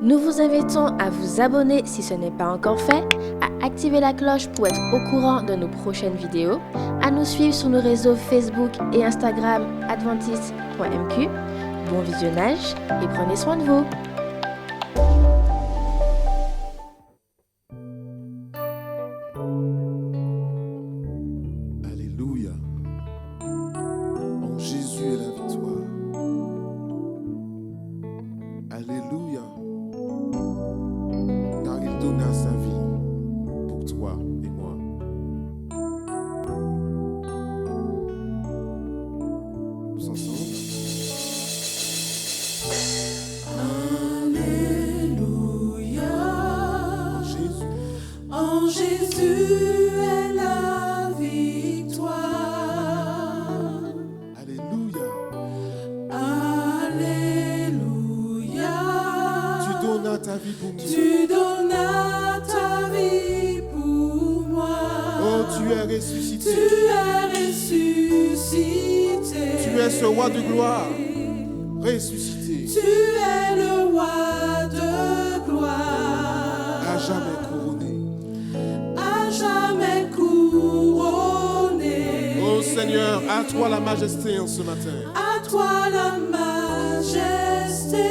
Nous vous invitons à vous abonner si ce n'est pas encore fait, à activer la cloche pour être au courant de nos prochaines vidéos, à nous suivre sur nos réseaux Facebook et Instagram adventiste.mq. Bon visionnage et prenez soin de vous. Alléluia. En Jésus est la victoire. Alléluia. Car il donna sa vie pour toi et moi. Tous ensemble. En Jésus est la victoire. Alléluia. Alléluia. Tu donnas ta vie pour moi. Tu donnas ta vie pour moi. Oh, tu es ressuscité. Tu es ressuscité. Tu es ce roi de gloire. Ressuscité. Tu es le roi de gloire. À jamais couronné. À jamais couronné. Oh Seigneur, à toi la majesté en ce matin. À toi la majesté.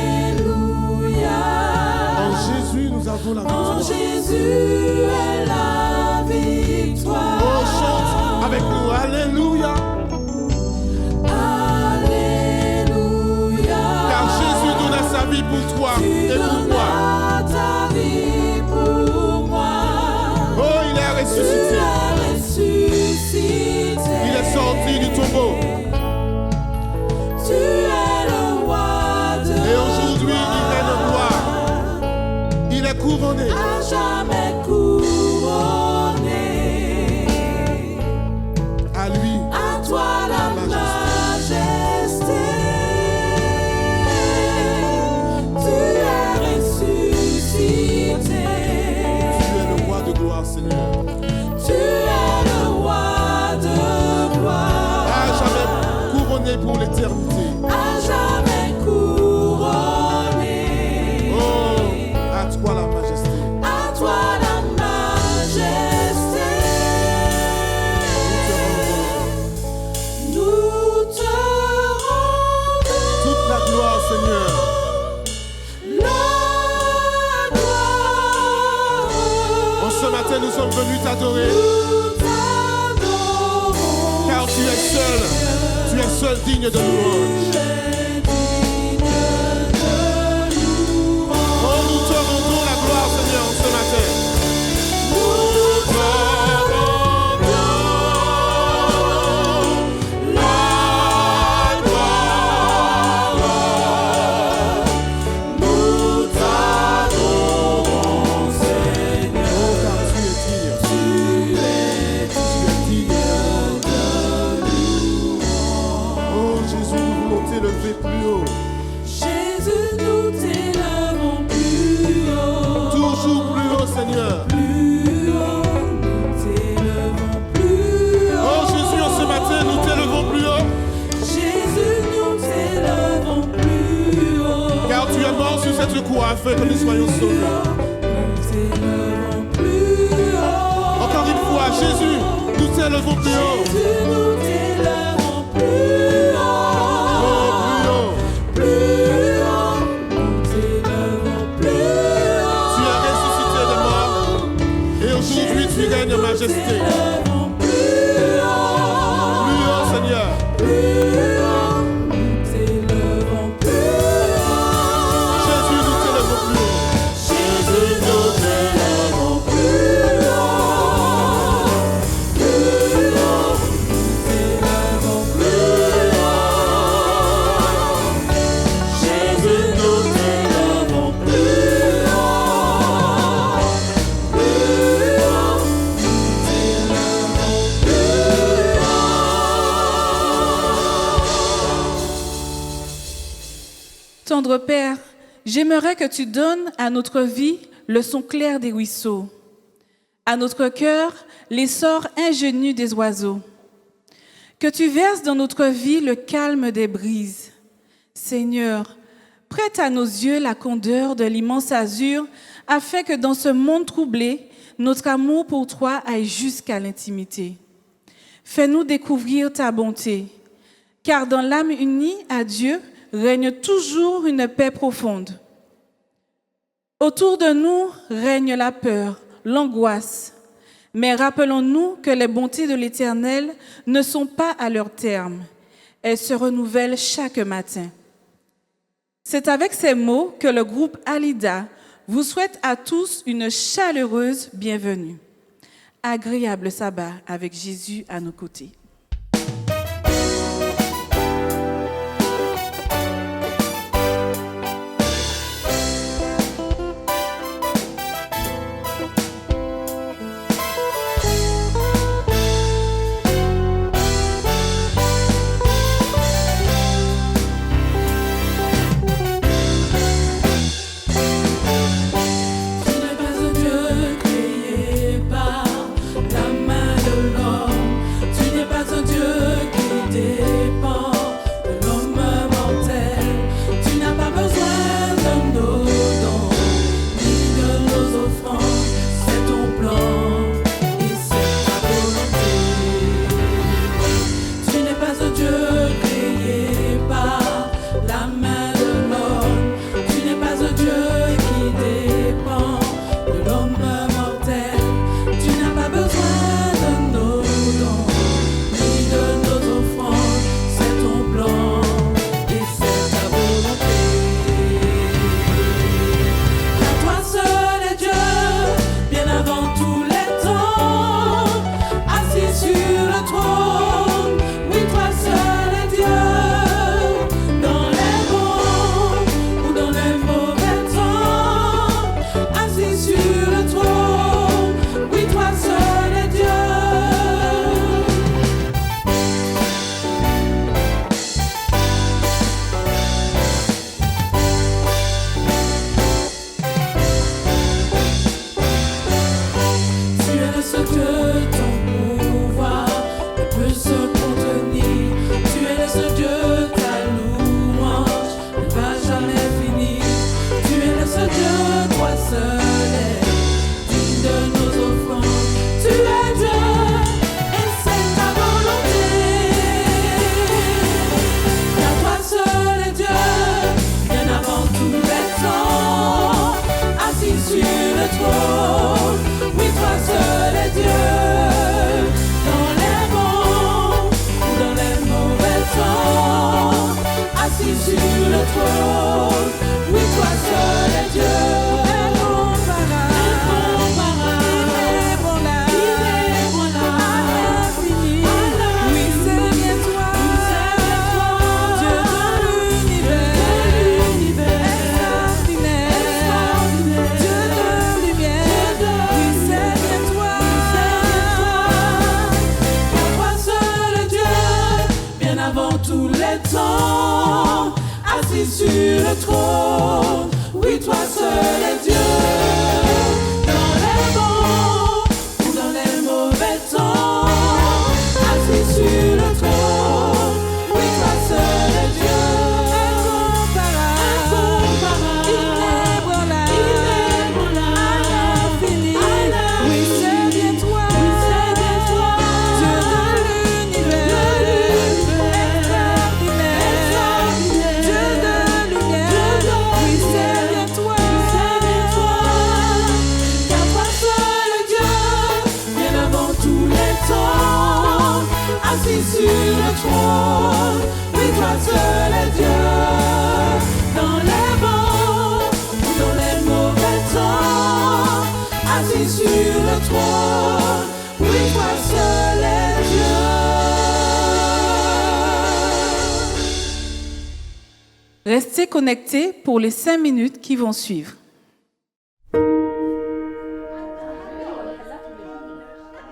Alléluia. En Jésus, nous avons la victoire. En Jésus est la victoire. Oh, chante avec nous. Alléluia. Alléluia. Car Jésus donna sa vie pour toi Tu et pour moi. donnas ta vie pour moi. Oh, il est ressuscité. Tu es ressuscité. Il est sorti du tombeau. Tu es le roi de Et aujourd'hui, il règne en gloire. Il est couronné. à jamais couronné. À lui, À toi la majesté. Tu es ressuscité. tu es le roi de gloire, Seigneur. Tu es le roi de gloire. À jamais couronné pour l'éternité. À jamais couronné. Oh, à toi la majesté. À toi la majesté. Nous te rendons Toute la gloire, Seigneur. la gloire. En ce matin, nous sommes venus t'adorer. Nous t'adorons. Car tu es seul digne de louange. Oh, nous te rendons la gloire, Seigneur, en ce matin. Nous te rendons la gloire. Nous t'adorons, Seigneur. Oh, car tu es digne. Tu es digne. Oh, Jésus, nous voulons t'élever plus haut. Jésus, nous t'élevons plus haut. Toujours plus haut, Seigneur. Plus haut, nous t'élevons plus haut. Oh, Jésus, en ce matin, nous t'élevons plus haut. Jésus, nous t'élevons plus haut. Car tu es mort sur cette croix afin que nous soyons sauvés. Nous t'élevons plus haut. Encore une fois, Jésus, nous t'élevons plus haut. Jésus, nous t'élevons plus haut. Oh, plus haut. Plus haut, nous t'élevons plus haut. Tu es ressuscité des morts. Et aujourd'hui, tu règnes en majesté. T'élevons plus haut. Plus haut, Seigneur. Plus haut, nous t'élevons plus haut. Jésus, nous t'élevons plus haut. Jésus, nous t'élevons plus haut. Plus haut, nous t'élevons plus haut. Jésus, nous t'élevons plus haut. Plus haut, nous t'élevons plus haut. Tendre Père, j'aimerais que tu donnes à notre vie le son clair des ruisseaux, à notre cœur l'essor ingénu des oiseaux. Que tu verses dans notre vie le calme des brises. Seigneur, prête à nos yeux la candeur de l'immense azur, afin que dans ce monde troublé, notre amour pour toi aille jusqu'à l'intimité. Fais-nous découvrir ta bonté, car dans l'âme unie à Dieu règne toujours une paix profonde. Autour de nous règne la peur, l'angoisse. Mais rappelons-nous que les bontés de l'Éternel ne sont pas à leur terme. Elles se renouvellent chaque matin. C'est avec ces mots que le groupe Alida vous souhaite à tous une chaleureuse bienvenue. Agréable sabbat avec Jésus à nos côtés. Sur le trône, oui, toi seul est Dieu. Dans les bons ou dans les mauvais temps, assis sur le trône, oui, toi seul est Dieu. Incomparable, inébranlable, infini. Oui, c'est bien toi, Dieu de l'univers, assis sur le trône, oui, toi seul est Dieu. Dans les bons ou dans les mauvais temps, assis sur le trône, oui, toi seul est Dieu. Restez connectés pour les 5 minutes qui vont suivre.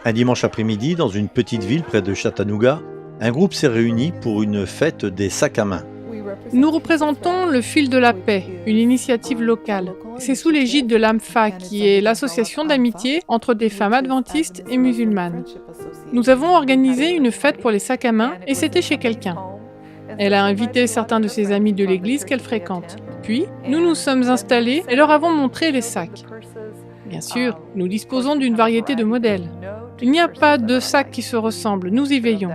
Un dimanche après-midi, dans une petite ville près de Chattanooga, un groupe s'est réuni pour une fête des sacs à main. Nous représentons le Fil de la Paix, une initiative locale. C'est sous l'égide de l'AMFA, qui est l'association d'amitié entre des femmes adventistes et musulmanes. Nous avons organisé une fête pour les sacs à main et c'était chez quelqu'un. Elle a invité certains de ses amis de l'église qu'elle fréquente. Puis, nous nous sommes installés et leur avons montré les sacs. Bien sûr, nous disposons d'une variété de modèles. Il n'y a pas de sacs qui se ressemblent, nous y veillons.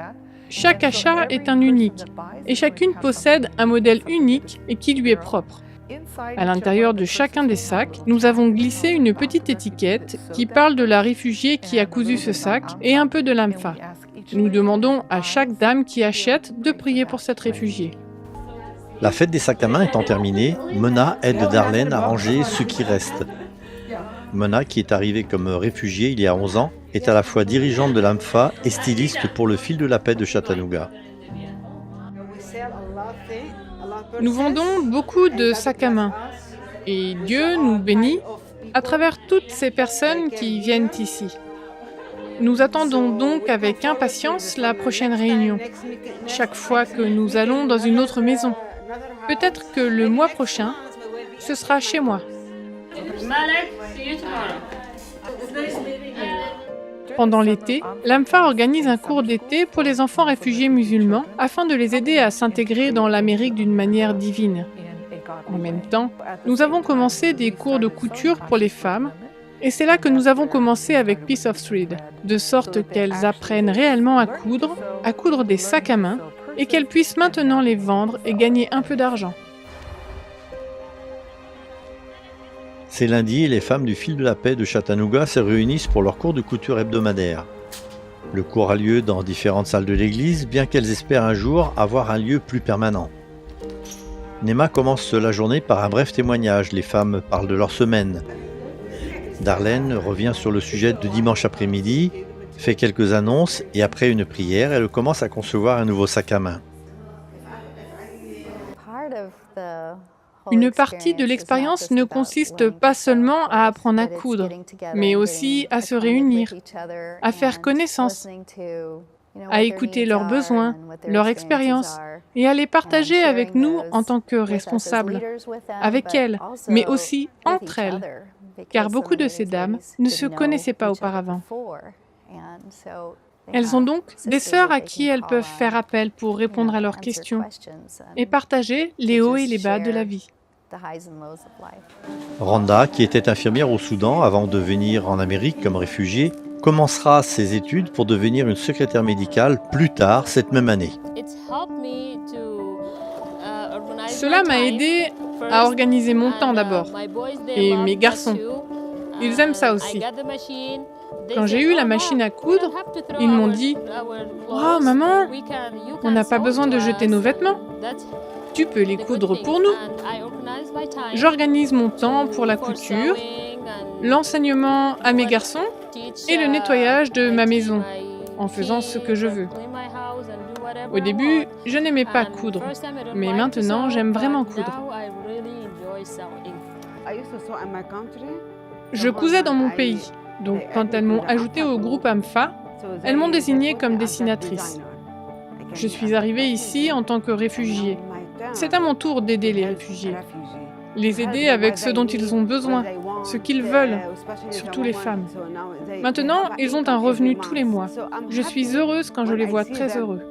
Chaque achat est un unique et chacune possède un modèle unique et qui lui est propre. À l'intérieur de chacun des sacs, nous avons glissé une petite étiquette qui parle de la réfugiée qui a cousu ce sac et un peu de l'AMFA. Nous demandons à chaque dame qui achète de prier pour cette réfugiée. La fête des sacs à main étant terminée, Mona aide Darlene à ranger ce qui reste. Mona, qui est arrivée comme réfugiée il y a 11 ans, est à la fois dirigeante de l'AMFA et styliste pour le Fil de la Paix de Chattanooga. Nous vendons beaucoup de sacs à main et Dieu nous bénit à travers toutes ces personnes qui viennent ici. Nous attendons donc avec impatience la prochaine réunion, chaque fois que nous allons dans une autre maison. Peut-être que le mois prochain, ce sera chez moi. Pendant l'été, l'AMFA organise un cours d'été pour les enfants réfugiés musulmans afin de les aider à s'intégrer dans l'Amérique d'une manière divine. En même temps, nous avons commencé des cours de couture pour les femmes et c'est là que nous avons commencé avec Piece of Thread, de sorte qu'elles apprennent réellement à coudre des sacs à main et qu'elles puissent maintenant les vendre et gagner un peu d'argent. C'est lundi et les femmes du Fil de la Paix de Chattanooga se réunissent pour leur cours de couture hebdomadaire. Le cours a lieu dans différentes salles de l'église, bien qu'elles espèrent un jour avoir un lieu plus permanent. Nema commence la journée par un bref témoignage. Les femmes parlent de leur semaine. Darlene revient sur le sujet de dimanche après-midi, fait quelques annonces et après une prière, elle commence à concevoir un nouveau sac à main. Une partie de l'expérience ne consiste pas seulement à apprendre à coudre, mais aussi à se réunir, à faire connaissance, à écouter leurs besoins, leurs expériences et à les partager avec nous en tant que responsables, avec elles, mais aussi entre elles, car beaucoup de ces dames ne se connaissaient pas auparavant. Elles ont donc des sœurs à qui elles peuvent faire appel pour répondre à leurs questions et partager les hauts et les bas de la vie. Randa, qui était infirmière au Soudan avant de venir en Amérique comme réfugiée, commencera ses études pour devenir une secrétaire médicale plus tard cette même année. Cela m'a aidé à organiser mon temps d'abord, et mes garçons. Ils aiment ça aussi. Quand j'ai eu la machine à coudre, ils m'ont dit « Oh maman, on n'a pas besoin de jeter nos vêtements. Tu peux les coudre pour nous. » J'organise mon temps pour la couture, l'enseignement à mes garçons et le nettoyage de ma maison, en faisant ce que je veux. Au début, je n'aimais pas coudre, mais maintenant, j'aime vraiment coudre. Je cousais dans mon pays, donc quand elles m'ont ajoutée au groupe AMFA, elles m'ont désignée comme dessinatrice. Je suis arrivée ici en tant que réfugiée. C'est à mon tour d'aider les réfugiés, les aider avec ce dont ils ont besoin, ce qu'ils veulent, surtout les femmes. Maintenant, ils ont un revenu tous les mois. Je suis heureuse quand je les vois très heureux.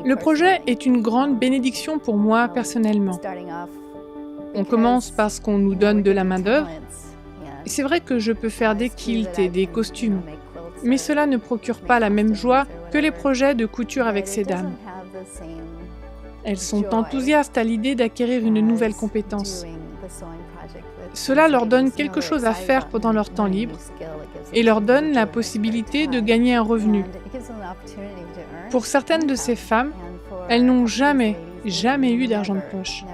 Le projet est une grande bénédiction pour moi personnellement. On commence parce qu'on nous donne de la main-d'œuvre. C'est vrai que je peux faire des kilts et des costumes, mais cela ne procure pas la même joie que les projets de couture avec ces dames. Elles sont enthousiastes à l'idée d'acquérir une nouvelle compétence. Cela leur donne quelque chose à faire pendant leur temps libre et leur donne la possibilité de gagner un revenu. Pour certaines de ces femmes, elles n'ont jamais eu d'argent de poche.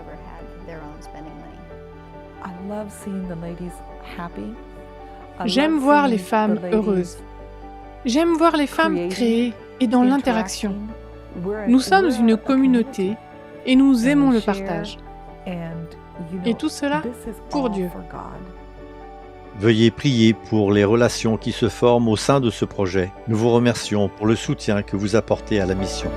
J'aime voir les femmes heureuses. J'aime voir les femmes créer et dans l'interaction. Nous sommes une communauté et nous aimons le partage. Et tout cela pour Dieu. Veuillez prier pour les relations qui se forment au sein de ce projet. Nous vous remercions pour le soutien que vous apportez à la mission.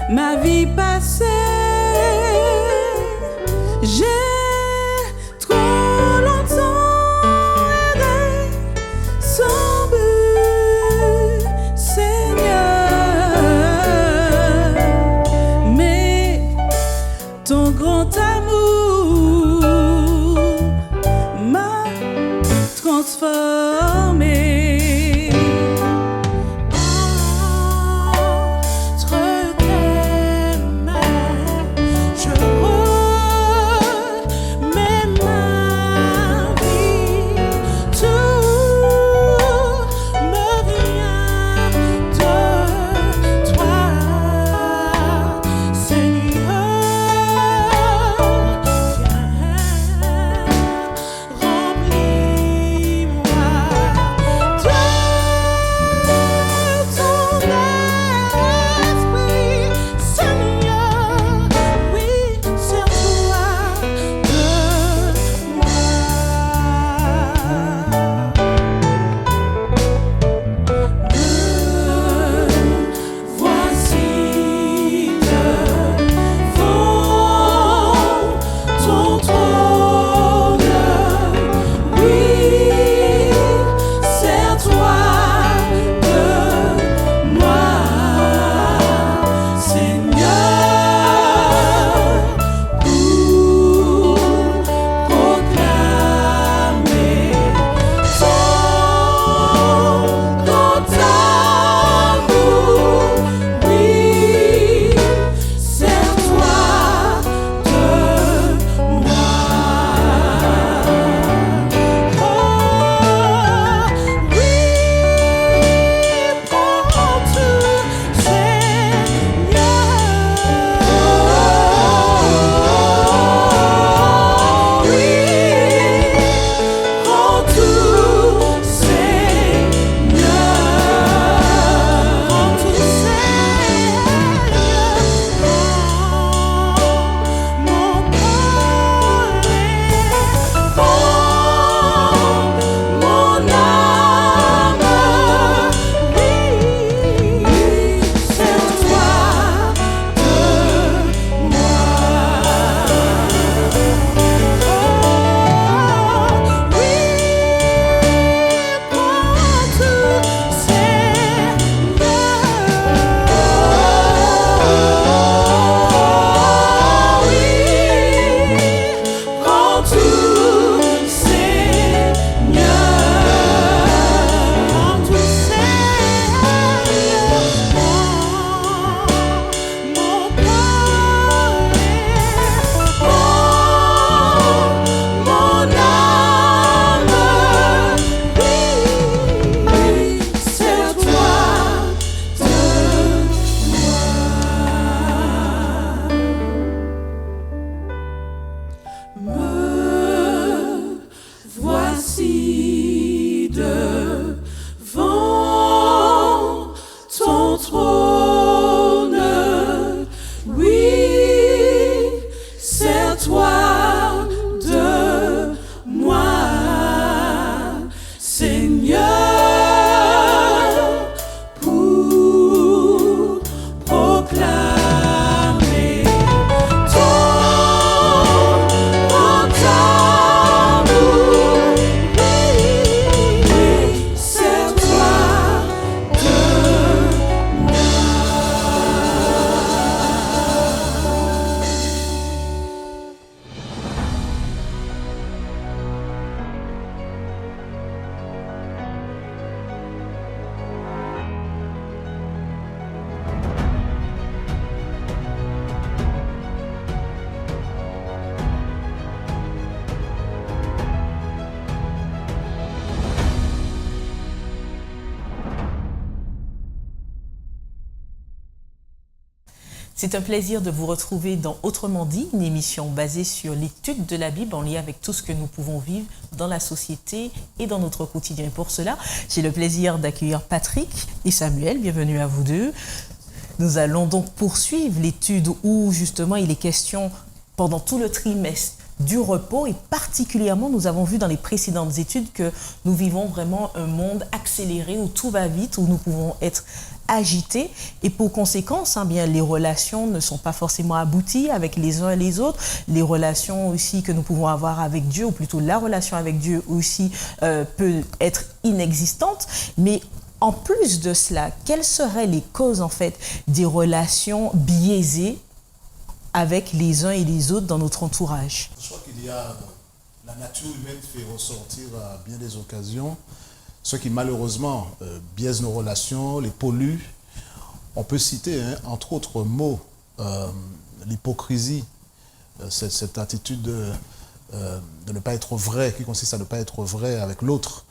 ma vie passée. J'ai trop longtemps erré sans but, Seigneur. Mais ton grand amour m'a transformé. C'est un plaisir de vous retrouver dans Autrement dit, une émission basée sur l'étude de la Bible en lien avec tout ce que nous pouvons vivre dans la société et dans notre quotidien. Et pour cela, j'ai le plaisir d'accueillir Patrick et Samuel. Bienvenue à vous deux. Nous allons donc poursuivre l'étude où justement il est question pendant tout le trimestre du repos et particulièrement nous avons vu dans les précédentes études que nous vivons vraiment un monde accéléré où tout va vite, où nous pouvons être agité et pour conséquence, bien, les relations ne sont pas forcément abouties avec les uns et les autres. Les relations aussi que nous pouvons avoir avec Dieu, ou plutôt la relation avec Dieu aussi peut être inexistante. Mais en plus de cela, quelles seraient les causes en fait des relations biaisées avec les uns et les autres dans notre entourage? Je crois qu'il y a la nature humaine fait ressortir à bien des occasions ce qui malheureusement biaise nos relations, les pollue. On peut citer, entre autres mots, l'hypocrisie, cette attitude de ne pas être vrai, qui consiste à ne pas être vrai avec l'autre,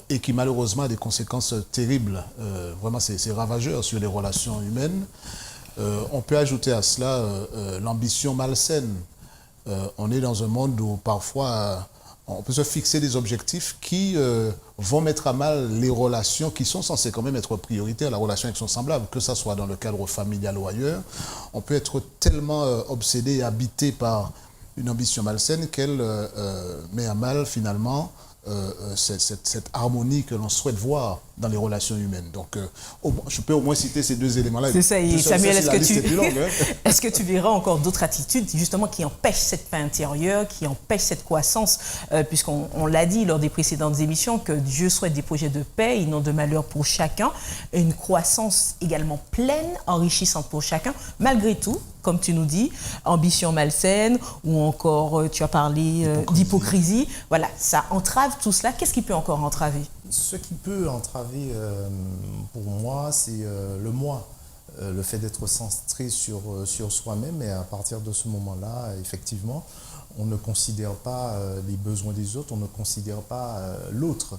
et qui malheureusement a des conséquences terribles. Vraiment, c'est ravageur sur les relations humaines. On peut ajouter à cela l'ambition malsaine. On est dans un monde où parfois on peut se fixer des objectifs qui vont mettre à mal les relations qui sont censées quand même être prioritaires, la relation avec son semblable, que ce soit dans le cadre familial ou ailleurs. On peut être tellement obsédé et habité par une ambition malsaine qu'elle met à mal finalement cette harmonie que l'on souhaite voir dans les relations humaines. Donc, je peux au moins citer ces deux éléments-là. C'est ça, et Samuel, est-ce que tu verras encore d'autres attitudes justement qui empêchent cette paix intérieure, qui empêchent cette croissance, puisqu'on l'a dit lors des précédentes émissions que Dieu souhaite des projets de paix et non de malheur pour chacun, et une croissance également pleine, enrichissante pour chacun, malgré tout, comme tu nous dis, ambition malsaine, ou encore, tu as parlé d'hypocrisie. Voilà, ça entrave tout cela. Qu'est-ce qui peut encore entraver? Ce qui peut entraver, pour moi, c'est le moi. Le fait d'être centré sur soi-même, et à partir de ce moment-là, effectivement, on ne considère pas les besoins des autres, on ne considère pas l'autre.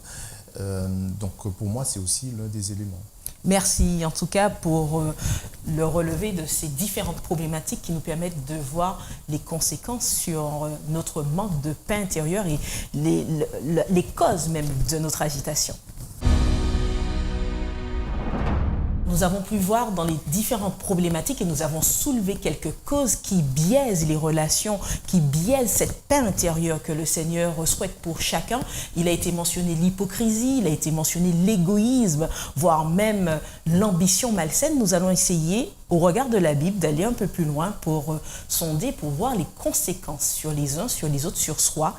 Donc pour moi, c'est aussi l'un des éléments. Merci en tout cas pour le relevé de ces différentes problématiques qui nous permettent de voir les conséquences sur notre manque de paix intérieure et les causes même de notre agitation. Nous avons pu voir dans les différentes problématiques et nous avons soulevé quelques causes qui biaisent les relations, qui biaisent cette paix intérieure que le Seigneur souhaite pour chacun. Il a été mentionné l'hypocrisie, il a été mentionné l'égoïsme, voire même l'ambition malsaine. Nous allons essayer, au regard de la Bible, d'aller un peu plus loin pour sonder, pour voir les conséquences sur les uns, sur les autres, sur soi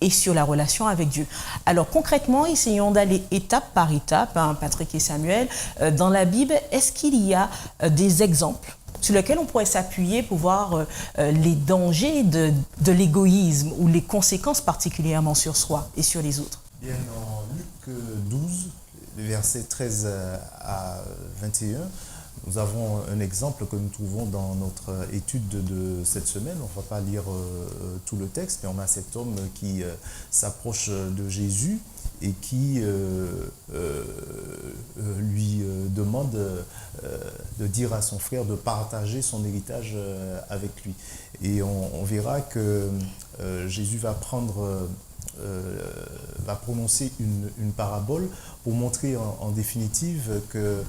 et sur la relation avec Dieu. Alors concrètement, essayons d'aller étape par étape, Patrick et Samuel. Dans la Bible, est-ce qu'il y a des exemples sur lesquels on pourrait s'appuyer pour voir les dangers de l'égoïsme ou les conséquences particulièrement sur soi et sur les autres? Bien, en Luc 12, versets 13 à 21, nous avons un exemple que nous trouvons dans notre étude de cette semaine. On ne va pas lire tout le texte, mais on a cet homme qui s'approche de Jésus et qui lui demande de dire à son frère de partager son héritage avec lui. Et on verra que Jésus va prononcer une parabole pour montrer en définitive que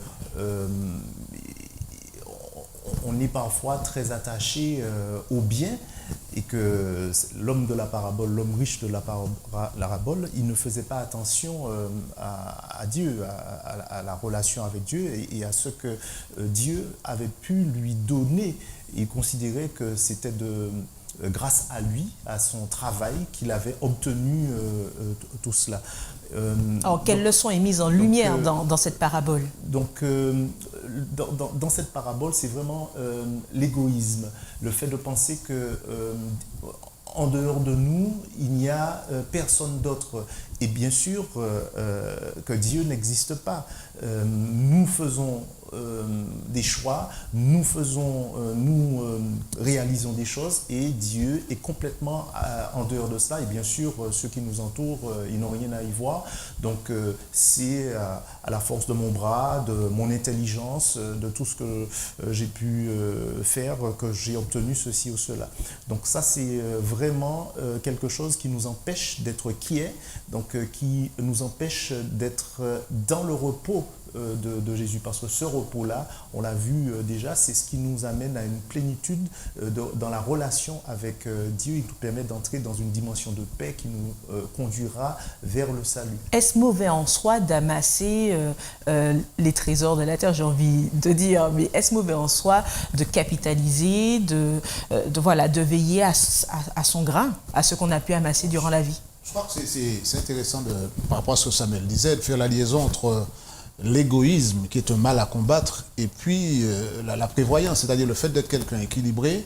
on est parfois très attaché au bien et que l'homme de la parabole, l'homme riche de la parabole, il ne faisait pas attention à Dieu, à la relation avec Dieu et à ce que Dieu avait pu lui donner. Il considérait que c'était grâce à lui, à son travail, qu'il avait obtenu tout cela. Alors, quelle leçon est mise en lumière dans cette parabole? Donc, dans cette parabole, c'est vraiment l'égoïsme, le fait de penser que en dehors de nous, il n'y a personne d'autre. Et bien sûr que Dieu n'existe pas. Nous faisons des choix, nous réalisons des choses et Dieu est complètement en dehors de cela. Et bien sûr, ceux qui nous entourent, ils n'ont rien à y voir. Donc c'est à la force de mon bras, de mon intelligence, de tout ce que j'ai pu faire, que j'ai obtenu ceci ou cela. Donc ça, c'est vraiment quelque chose qui nous empêche d'être quiets, donc qui nous empêche d'être dans le repos de Jésus. Parce que ce repos-là, on l'a vu déjà, c'est ce qui nous amène à une plénitude dans la relation avec Dieu. Il nous permet d'entrer dans une dimension de paix qui nous conduira vers le salut. Est-ce mauvais en soi d'amasser les trésors de la terre, j'ai envie de dire, mais est-ce mauvais en soi de capitaliser, de veiller à son grain, à ce qu'on a pu amasser durant la vie? Je crois que c'est intéressant par rapport à ce que Samuel disait, de faire la liaison entre l'égoïsme, qui est un mal à combattre, et puis la prévoyance, c'est-à-dire le fait d'être quelqu'un équilibré.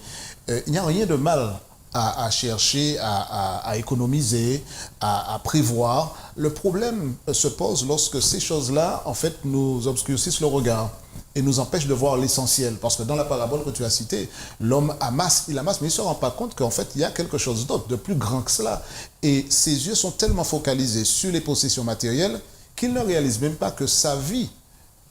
Il n'y a rien de mal à chercher, à économiser, à prévoir. Le problème se pose lorsque ces choses-là, en fait, nous obscurcissent le regard et nous empêchent de voir l'essentiel. Parce que dans la parabole que tu as citée, l'homme amasse, mais il ne se rend pas compte qu'en fait, il y a quelque chose d'autre, de plus grand que cela. Et ses yeux sont tellement focalisés sur les possessions matérielles qu'il ne réalise même pas que sa vie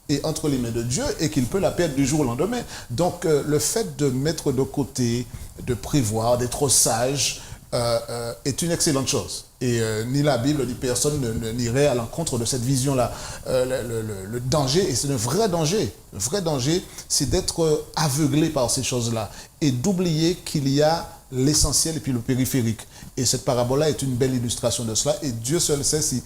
est entre les mains de Dieu et qu'il peut la perdre du jour au lendemain. Donc, le fait de mettre de côté, de prévoir, d'être sage, est une excellente chose. Et ni la Bible, ni personne n'irait à l'encontre de cette vision-là. Le danger, et c'est un vrai danger, c'est d'être aveuglé par ces choses-là et d'oublier qu'il y a l'essentiel et puis le périphérique. Et cette parabole-là est une belle illustration de cela, et Dieu seul sait si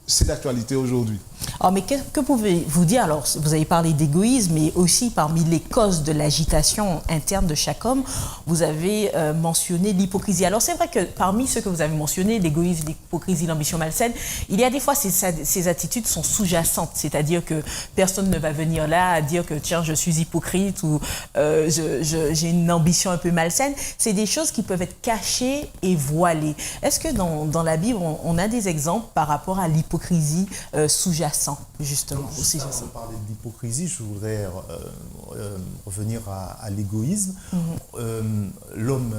c'est d'actualité aujourd'hui. Alors, mais que pouvez-vous dire? Alors, vous avez parlé d'égoïsme, mais aussi parmi les causes de l'agitation interne de chaque homme, vous avez mentionné l'hypocrisie. Alors, c'est vrai que parmi ceux que vous avez mentionnés, l'égoïsme, l'hypocrisie, l'ambition malsaine, il y a des fois ces attitudes sont sous-jacentes, c'est-à-dire que personne ne va venir là à dire que tiens, je suis hypocrite ou j'ai une ambition un peu malsaine. C'est des choses qui peuvent être cachées et voilées. Est-ce que dans la Bible, on a des exemples par rapport à l'hypocrisie sous-jacent, justement? Donc, juste avant de parler de l'hypocrisie, je voudrais revenir à l'égoïsme. L'homme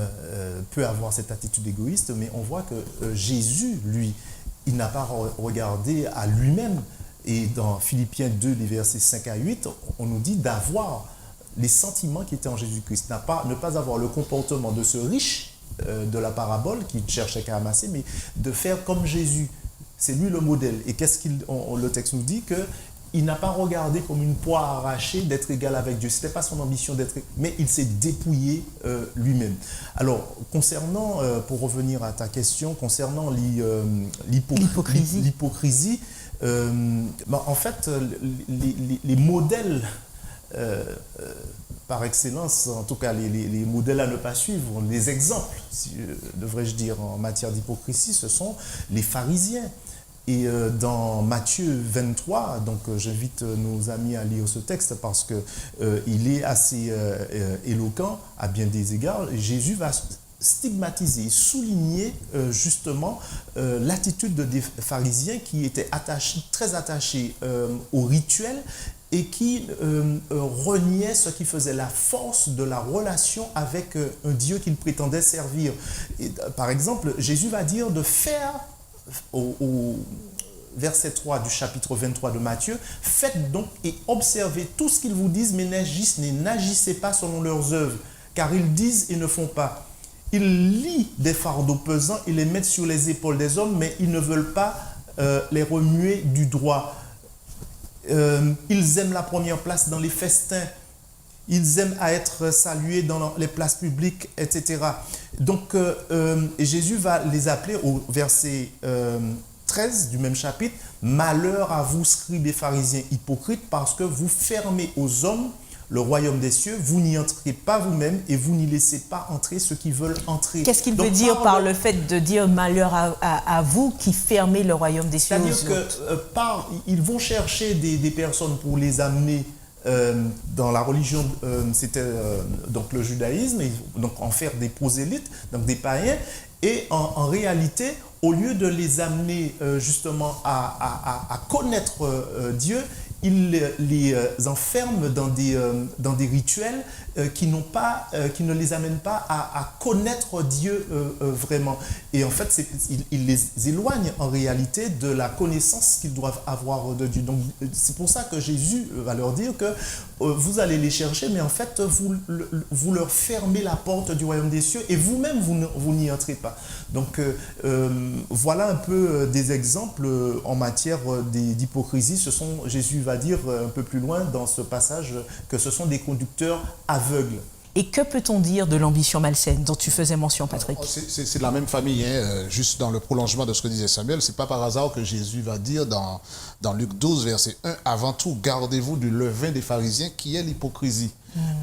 peut avoir cette attitude égoïste, mais on voit que Jésus, lui, il n'a pas regardé à lui-même. Et dans Philippiens 2, les versets 5 à 8, on nous dit d'avoir les sentiments qui étaient en Jésus-Christ. Ne pas avoir le comportement de ce riche de la parabole qui cherchait qu'à amasser, mais de faire comme Jésus. C'est lui le modèle. Et le texte nous dit qu'il n'a pas regardé comme une poire arrachée d'être égal avec Dieu. Ce n'était pas son ambition d'être, mais il s'est dépouillé lui-même. Alors, pour revenir à ta question, concernant l'hypocrisie, en fait, les modèles par excellence, en tout cas les modèles à ne pas suivre, les exemples, devrais-je dire, en matière d'hypocrisie, ce sont les pharisiens. Et dans Matthieu 23, donc j'invite nos amis à lire ce texte parce qu'il est assez éloquent à bien des égards. Jésus va stigmatiser, souligner justement l'attitude des pharisiens qui étaient très attachés au rituel et qui reniaient ce qui faisait la force de la relation avec un Dieu qu'ils prétendaient servir. Et, par exemple, Jésus va dire de faire, au verset 3 du chapitre 23 de Matthieu, « Faites donc et observez tout ce qu'ils vous disent, mais n'agissez pas selon leurs œuvres, car ils disent et ne font pas. Ils lient des fardeaux pesants et les mettent sur les épaules des hommes, mais ils ne veulent pas les remuer du droit. Ils aiment la première place dans les festins. Ils aiment à être salués dans les places publiques, etc. » Donc, Jésus va les appeler au verset 13 du même chapitre, « Malheur à vous, scribes et pharisiens hypocrites, parce que vous fermez aux hommes le royaume des cieux, vous n'y entrez pas vous-même et vous n'y laissez pas entrer ceux qui veulent entrer. » Qu'est-ce qu'il veut dire par le fait de dire « malheur à vous qui fermez le royaume des cieux » ? C'est-à-dire qu'ils vont chercher des personnes pour les amener dans la religion, c'était donc le judaïsme, et donc en faire des prosélytes, donc des païens, et en réalité, au lieu de les amener justement à connaître Dieu, ils les enferment dans des rituels qui ne les amènent pas à connaître Dieu vraiment. Et en fait, il les éloigne en réalité de la connaissance qu'ils doivent avoir de Dieu. Donc, c'est pour ça que Jésus va leur dire que vous allez les chercher, mais en fait, vous leur fermez la porte du royaume des cieux et vous-même, vous n'y entrez pas. Donc, voilà un peu des exemples en matière d'hypocrisie. Jésus va dire un peu plus loin dans ce passage que ce sont des conducteurs aveugles. Et que peut-on dire de l'ambition malsaine dont tu faisais mention, Patrick? C'est de la même famille, hein, juste dans le prolongement de ce que disait Samuel. C'est pas par hasard que Jésus va dire dans Luc 12, verset 1, « Avant tout, gardez-vous du levain des pharisiens qui est l'hypocrisie. »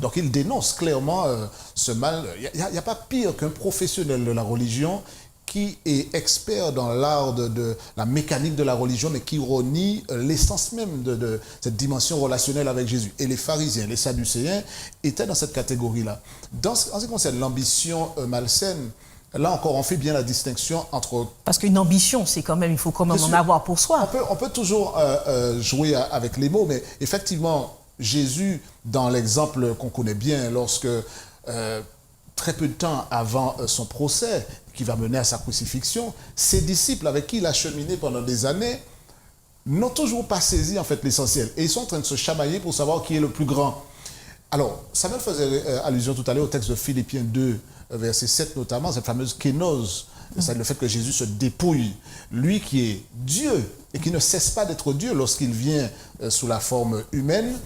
Donc il dénonce clairement ce mal. Il n'y a pas pire qu'un professionnel de la religion qui est expert dans l'art de la mécanique de la religion, mais qui renie l'essence même de cette dimension relationnelle avec Jésus. Et les pharisiens, les sadducéens étaient dans cette catégorie-là. En ce qui concerne l'ambition malsaine, là encore, on fait bien la distinction entre... Parce qu'une ambition, c'est quand même, il faut quand même en avoir pour soi. On peut toujours jouer avec les mots, mais effectivement, Jésus, dans l'exemple qu'on connaît bien, lorsque... très peu de temps avant son procès, qui va mener à sa crucifixion, ses disciples avec qui il a cheminé pendant des années n'ont toujours pas saisi en fait l'essentiel. Et ils sont en train de se chamailler pour savoir qui est le plus grand. Alors, Samuel faisait allusion tout à l'heure au texte de Philippiens 2, verset 7 notamment, cette fameuse kénose, c'est le fait que Jésus se dépouille, lui qui est Dieu et qui ne cesse pas d'être Dieu lorsqu'il vient sous la forme humaine.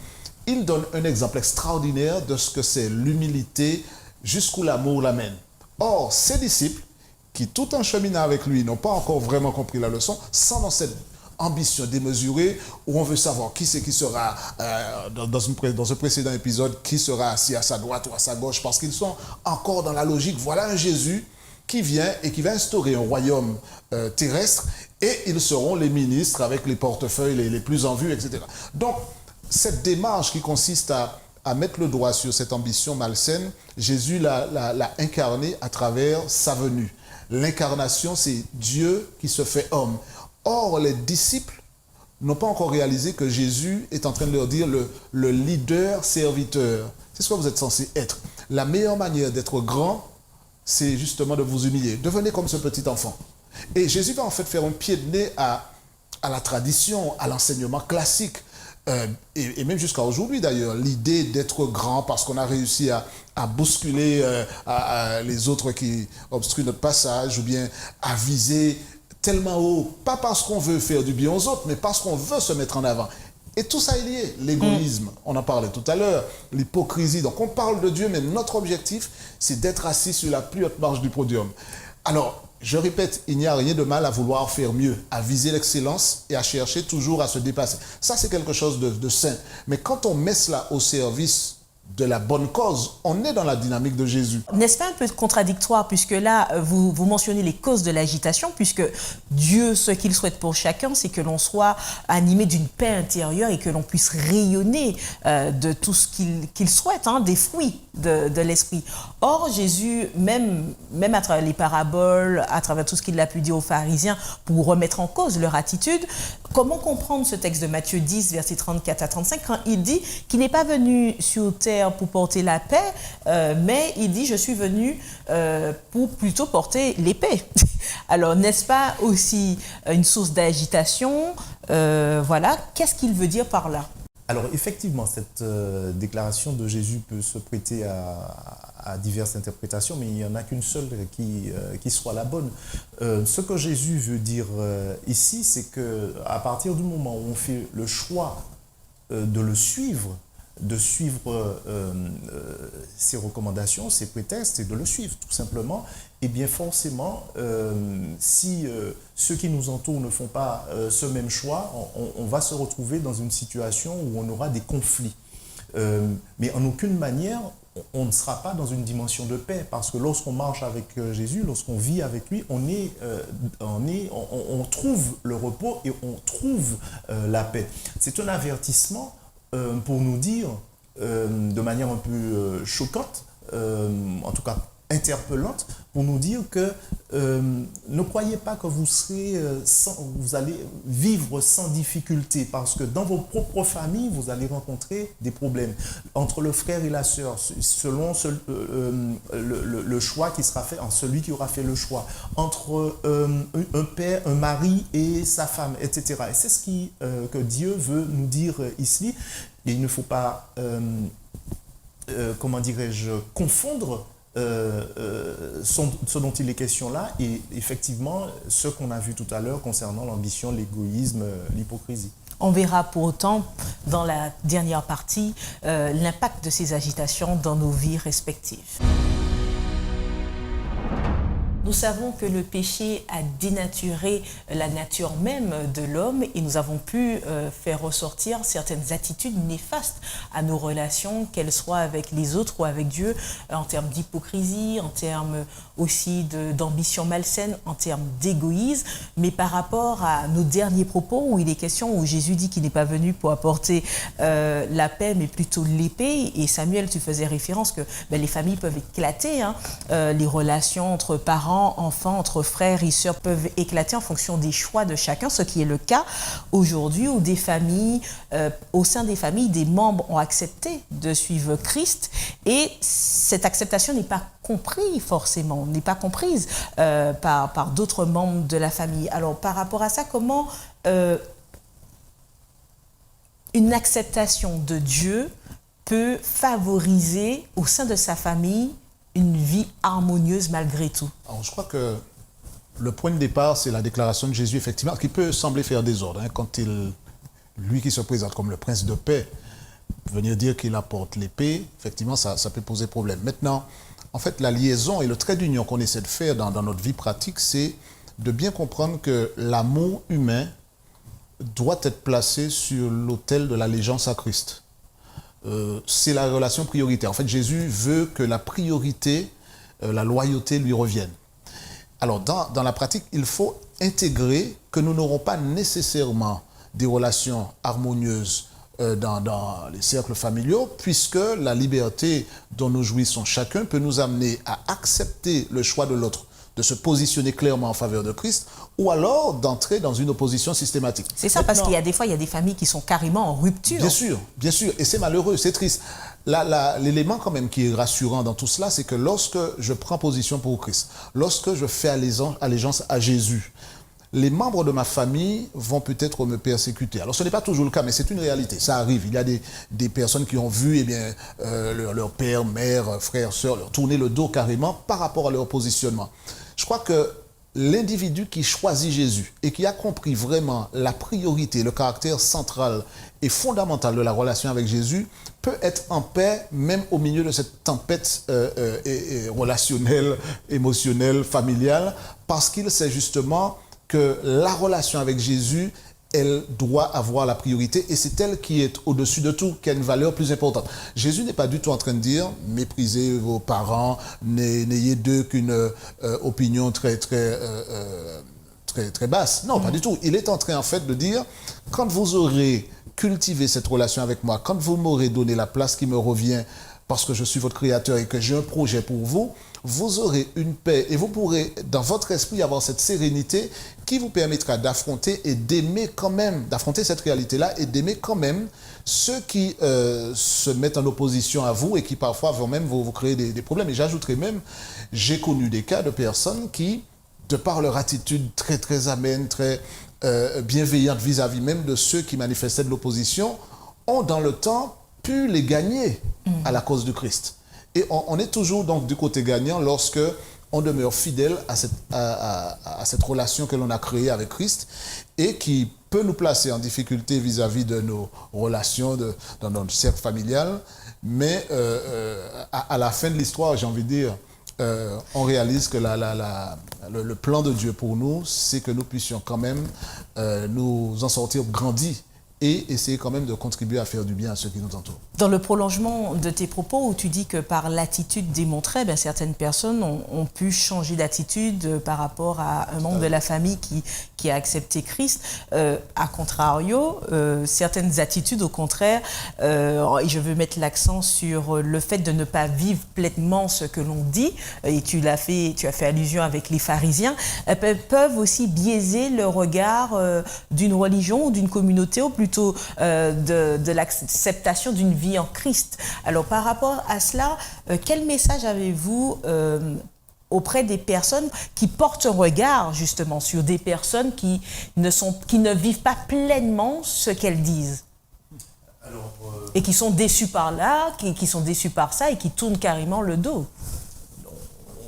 Il donne un exemple extraordinaire de ce que c'est l'humilité jusqu'où l'amour l'amène. Or, ses disciples, qui tout en cheminant avec lui, n'ont pas encore vraiment compris la leçon, sont dans cette ambition démesurée où on veut savoir qui c'est qui sera, dans ce précédent épisode, qui sera assis à sa droite ou à sa gauche, parce qu'ils sont encore dans la logique. Voilà un Jésus qui vient et qui va instaurer un royaume terrestre, et ils seront les ministres avec les portefeuilles les plus en vue, etc. Donc, cette démarche qui consiste à mettre le doigt sur cette ambition malsaine, Jésus l'a incarné à travers sa venue. L'incarnation, c'est Dieu qui se fait homme. Or, les disciples n'ont pas encore réalisé que Jésus est en train de leur dire le leader serviteur. C'est ce que vous êtes censé être. La meilleure manière d'être grand, c'est justement de vous humilier. Devenez comme ce petit enfant. Et Jésus va en fait faire un pied de nez à la tradition, à l'enseignement classique. Et même jusqu'à aujourd'hui d'ailleurs, l'idée d'être grand parce qu'on a réussi à bousculer les autres qui obstruent notre passage, ou bien à viser tellement haut, pas parce qu'on veut faire du bien aux autres, mais parce qu'on veut se mettre en avant. Et tout ça est lié. L'égoïsme, on en parlait tout à l'heure, l'hypocrisie. Donc on parle de Dieu, mais notre objectif, c'est d'être assis sur la plus haute marche du podium. Alors, je répète, il n'y a rien de mal à vouloir faire mieux, à viser l'excellence et à chercher toujours à se dépasser. Ça, c'est quelque chose de sain. Mais quand on met cela au service de la bonne cause, on est dans la dynamique de Jésus. N'est-ce pas un peu contradictoire, puisque là, vous mentionnez les causes de l'agitation, puisque Dieu, ce qu'il souhaite pour chacun, c'est que l'on soit animé d'une paix intérieure et que l'on puisse rayonner de tout ce qu'il souhaite, des fruits de l'esprit. Or, Jésus, même à travers les paraboles, à travers tout ce qu'il a pu dire aux pharisiens pour remettre en cause leur attitude, comment comprendre ce texte de Matthieu 10, versets 34 à 35, quand il dit qu'il n'est pas venu sur terre pour porter la paix, mais il dit « je suis venu pour plutôt porter l'épée ». Alors, n'est-ce pas aussi une source d'agitation? Voilà, qu'est-ce qu'il veut dire par là? Alors, effectivement, cette déclaration de Jésus peut se prêter à diverses interprétations, mais il n'y en a qu'une seule qui soit la bonne. Ce que Jésus veut dire ici, c'est qu'à partir du moment où on fait le choix de le suivre, de suivre ses recommandations, ses prétextes, et de le suivre tout simplement, et bien forcément, si ceux qui nous entourent ne font pas ce même choix, on va se retrouver dans une situation où on aura des conflits. Mais en aucune manière, on ne sera pas dans une dimension de paix, parce que lorsqu'on marche avec Jésus, lorsqu'on vit avec lui, on trouve le repos et on trouve la paix. C'est un avertissement pour nous dire, de manière un peu choquante, en tout cas interpellante pour nous dire que ne croyez pas que vous allez vivre sans difficulté, parce que dans vos propres familles, vous allez rencontrer des problèmes. Entre le frère et la sœur, selon le choix qui sera fait, en celui qui aura fait le choix, entre un père, un mari et sa femme, etc. Et c'est ce que Dieu veut nous dire ici. Et il ne faut pas, comment dirais-je, confondre ce dont il est question là et effectivement ce qu'on a vu tout à l'heure concernant l'ambition, l'égoïsme, l'hypocrisie. On verra pour autant dans la dernière partie l'impact de ces agitations dans nos vies respectives. Nous savons que le péché a dénaturé la nature même de l'homme et nous avons pu faire ressortir certaines attitudes néfastes à nos relations, qu'elles soient avec les autres ou avec Dieu, en termes d'hypocrisie, en termes aussi d'ambition malsaine, en termes d'égoïsme. Mais par rapport à nos derniers propos où il est question, où Jésus dit qu'il n'est pas venu pour apporter la paix, mais plutôt l'épée. Et Samuel, tu faisais référence que les familles peuvent éclater, hein, les relations entre parents, enfants, entre frères et sœurs peuvent éclater en fonction des choix de chacun, ce qui est le cas aujourd'hui où des familles, au sein des familles, des membres ont accepté de suivre Christ et cette acceptation n'est pas comprise forcément, n'est pas comprise par d'autres membres de la famille. Alors par rapport à ça, comment une acceptation de Dieu peut favoriser au sein de sa famille une vie harmonieuse malgré tout? Alors, je crois que le point de départ, c'est la déclaration de Jésus, effectivement, qui peut sembler faire désordre. Hein, quand lui qui se présente comme le prince de paix, venir dire qu'il apporte l'épée, effectivement, ça peut poser problème. Maintenant, en fait, la liaison et le trait d'union qu'on essaie de faire dans notre vie pratique, c'est de bien comprendre que l'amour humain doit être placé sur l'autel de l'allégeance à Christ. C'est la relation prioritaire. En fait, Jésus veut que la priorité, la loyauté lui revienne. Alors, dans la pratique, il faut intégrer que nous n'aurons pas nécessairement des relations harmonieuses dans les cercles familiaux, puisque la liberté dont nous jouissons chacun peut nous amener à accepter le choix de l'autre, de se positionner clairement en faveur de Christ, ou alors d'entrer dans une opposition systématique. C'est ça, parce qu'il y a des fois, il y a des familles qui sont carrément en rupture. Bien sûr, et c'est malheureux, c'est triste. L'élément quand même qui est rassurant dans tout cela, c'est que lorsque je prends position pour Christ, lorsque je fais allégeance à Jésus, les membres de ma famille vont peut-être me persécuter. Alors ce n'est pas toujours le cas, mais c'est une réalité, ça arrive. Il y a des personnes qui ont vu leur père, mère, frère, sœur leur tourner le dos carrément par rapport à leur positionnement. Je crois que l'individu qui choisit Jésus et qui a compris vraiment la priorité, le caractère central et fondamental de la relation avec Jésus peut être en paix même au milieu de cette tempête relationnelle, émotionnelle, familiale, parce qu'il sait justement que la relation avec Jésus, elle doit avoir la priorité et c'est elle qui est au-dessus de tout, qui a une valeur plus importante. Jésus n'est pas du tout en train de dire « méprisez vos parents, n'ayez d'eux qu'une opinion très basse ». Non, pas du tout. Il est en train en fait de dire « quand vous aurez cultivé cette relation avec moi, quand vous m'aurez donné la place qui me revient parce que je suis votre créateur et que j'ai un projet pour vous, vous aurez une paix et vous pourrez dans votre esprit avoir cette sérénité qui vous permettra d'affronter et d'aimer quand même, d'affronter cette réalité-là et d'aimer quand même ceux qui se mettent en opposition à vous et qui parfois vont même vous créer des problèmes. Et j'ajouterai même, j'ai connu des cas de personnes qui, de par leur attitude très amène, très bienveillante vis-à-vis même de ceux qui manifestaient de l'opposition, ont dans le temps pu les gagner à la cause du Christ. Et on est toujours donc du côté gagnant lorsque on demeure fidèle à cette relation que l'on a créée avec Christ et qui peut nous placer en difficulté vis-à-vis de nos relations dans notre cercle familial. Mais à la fin de l'histoire, j'ai envie de dire, on réalise que le plan de Dieu pour nous, c'est que nous puissions quand même nous en sortir grandis et essayer quand même de contribuer à faire du bien à ceux qui nous entourent. Dans le prolongement de tes propos, où tu dis que par l'attitude démontrée, certaines personnes ont pu changer d'attitude par rapport à un membre de la famille qui a accepté Christ. A contrario, certaines attitudes, au contraire, et je veux mettre l'accent sur le fait de ne pas vivre pleinement ce que l'on dit, et tu as fait allusion avec les pharisiens, peuvent aussi biaiser le regard d'une religion ou d'une communauté, ou plutôt de l'acceptation d'une vie en Christ. Alors par rapport à cela, quel message avez-vous auprès des personnes qui portent un regard justement sur des personnes qui ne vivent pas pleinement ce qu'elles disent? Et qui sont déçues par là, qui sont déçues par ça et qui tournent carrément le dos?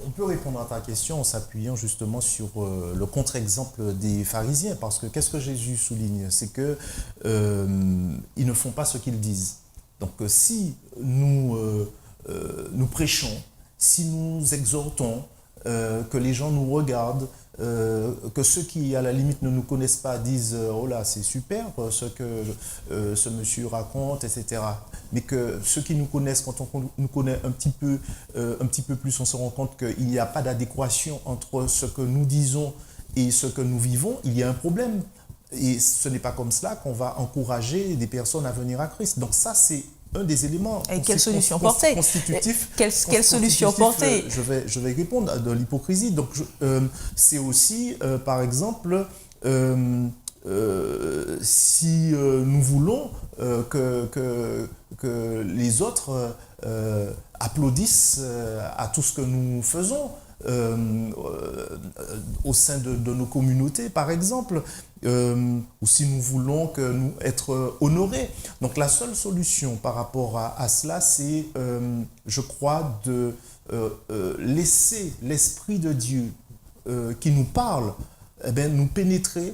On peut répondre à ta question en s'appuyant justement sur le contre-exemple des pharisiens, parce que qu'est-ce que Jésus souligne? C'est que ils ne font pas ce qu'ils disent. Donc si nous prêchons, si nous exhortons, que les gens nous regardent, que ceux qui à la limite ne nous connaissent pas disent « Oh là, c'est super ce que ce monsieur raconte, etc. » Mais que ceux qui nous connaissent, quand on nous connaît un petit peu plus, on se rend compte qu'il n'y a pas d'adéquation entre ce que nous disons et ce que nous vivons, il y a un problème. Et ce n'est pas comme cela qu'on va encourager des personnes à venir à Christ. Donc ça, c'est un des éléments constitutifs. Quelle solution porter? Je vais répondre de l'hypocrisie. Donc c'est aussi, par exemple, si nous voulons que les autres applaudissent à tout ce que nous faisons, au sein de nos communautés, par exemple, ou si nous voulons être honorés. Donc la seule solution par rapport à cela, c'est, je crois, de laisser l'Esprit de Dieu qui nous parle, nous pénétrer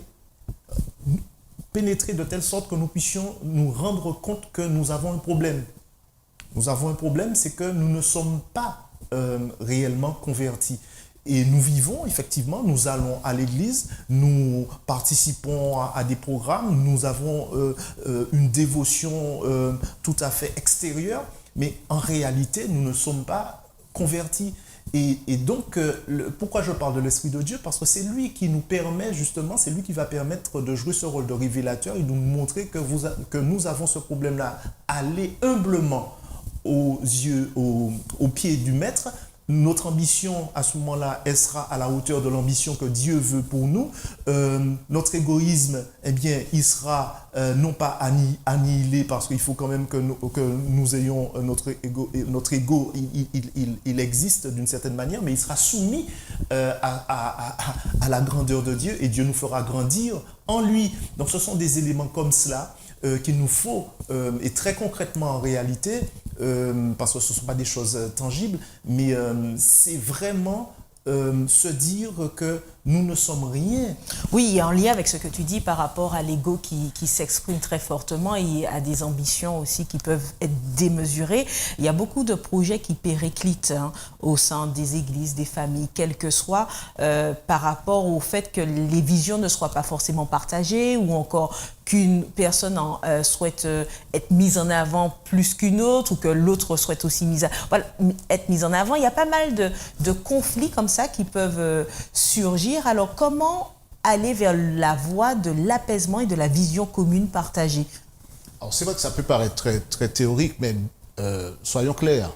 de telle sorte que nous puissions nous rendre compte que nous avons un problème. Nous avons un problème, c'est que nous ne sommes pas réellement convertis. Et nous vivons, effectivement, nous allons à l'église, nous participons à des programmes, nous avons une dévotion tout à fait extérieure, mais en réalité, nous ne sommes pas convertis. Et donc, pourquoi je parle de l'Esprit de Dieu? Parce que c'est lui qui nous permet, justement, c'est lui qui va permettre de jouer ce rôle de révélateur et de nous montrer que nous avons ce problème-là. Aller humblement aux pieds du Maître. Notre ambition, à ce moment-là, elle sera à la hauteur de l'ambition que Dieu veut pour nous. Notre égoïsme, il sera non pas annihilé, parce qu'il faut quand même que nous ayons notre ego. Notre ego, il existe d'une certaine manière, mais il sera soumis à la grandeur de Dieu, et Dieu nous fera grandir en lui. Donc ce sont des éléments comme cela qu'il nous faut, et très concrètement en réalité, parce que ce ne sont pas des choses tangibles, mais c'est vraiment se dire que nous ne sommes rien. Oui, en lien avec ce que tu dis par rapport à l'ego qui s'exprime très fortement et à des ambitions aussi qui peuvent être démesurées. Il y a beaucoup de projets qui périclitent au sein des églises, des familles, quelles que soient, par rapport au fait que les visions ne soient pas forcément partagées, ou encore qu'une personne souhaite être mise en avant plus qu'une autre, ou que l'autre souhaite aussi être mise en avant. Il y a pas mal de conflits comme ça qui peuvent surgir. Alors, comment aller vers la voie de l'apaisement et de la vision commune partagée? Alors, c'est vrai que ça peut paraître très, très théorique, mais soyons clairs.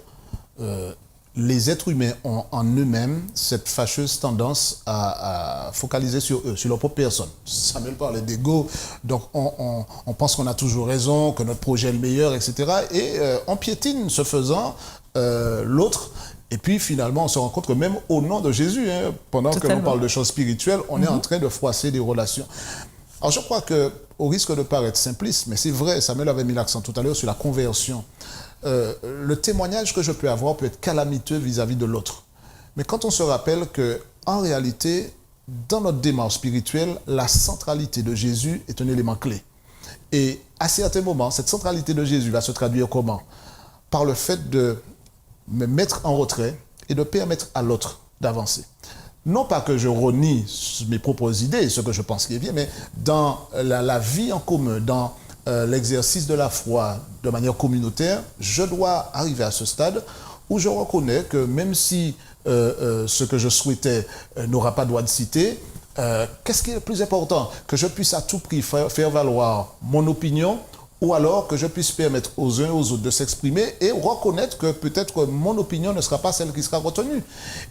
Les êtres humains ont en eux-mêmes cette fâcheuse tendance à focaliser sur eux, sur leur propre personne. Samuel parlait d'ego, donc on pense qu'on a toujours raison, que notre projet est le meilleur, etc. Et on piétine, ce faisant, l'autre. Et puis finalement, on se rend compte que même au nom de Jésus, pendant que l'on parle de choses spirituelles, on est en train de froisser des relations. Alors je crois qu'au risque de paraître simpliste, mais c'est vrai, Samuel avait mis l'accent tout à l'heure sur la conversion. Le témoignage que je peux avoir peut être calamiteux vis-à-vis de l'autre. Mais quand on se rappelle qu'en réalité, dans notre démarche spirituelle, la centralité de Jésus est un élément clé. Et à certains moments, cette centralité de Jésus va se traduire comment? Par le fait de me mettre en retrait et de permettre à l'autre d'avancer. Non pas que je renie mes propres idées, ce que je pense qui est bien, mais dans la vie en commun, dans l'exercice de la foi de manière communautaire, je dois arriver à ce stade où je reconnais que même si ce que je souhaitais n'aura pas droit de citer, qu'est-ce qui est le plus important? Que je puisse à tout prix faire valoir mon opinion, ou alors que je puisse permettre aux uns et aux autres de s'exprimer et reconnaître que peut-être mon opinion ne sera pas celle qui sera retenue.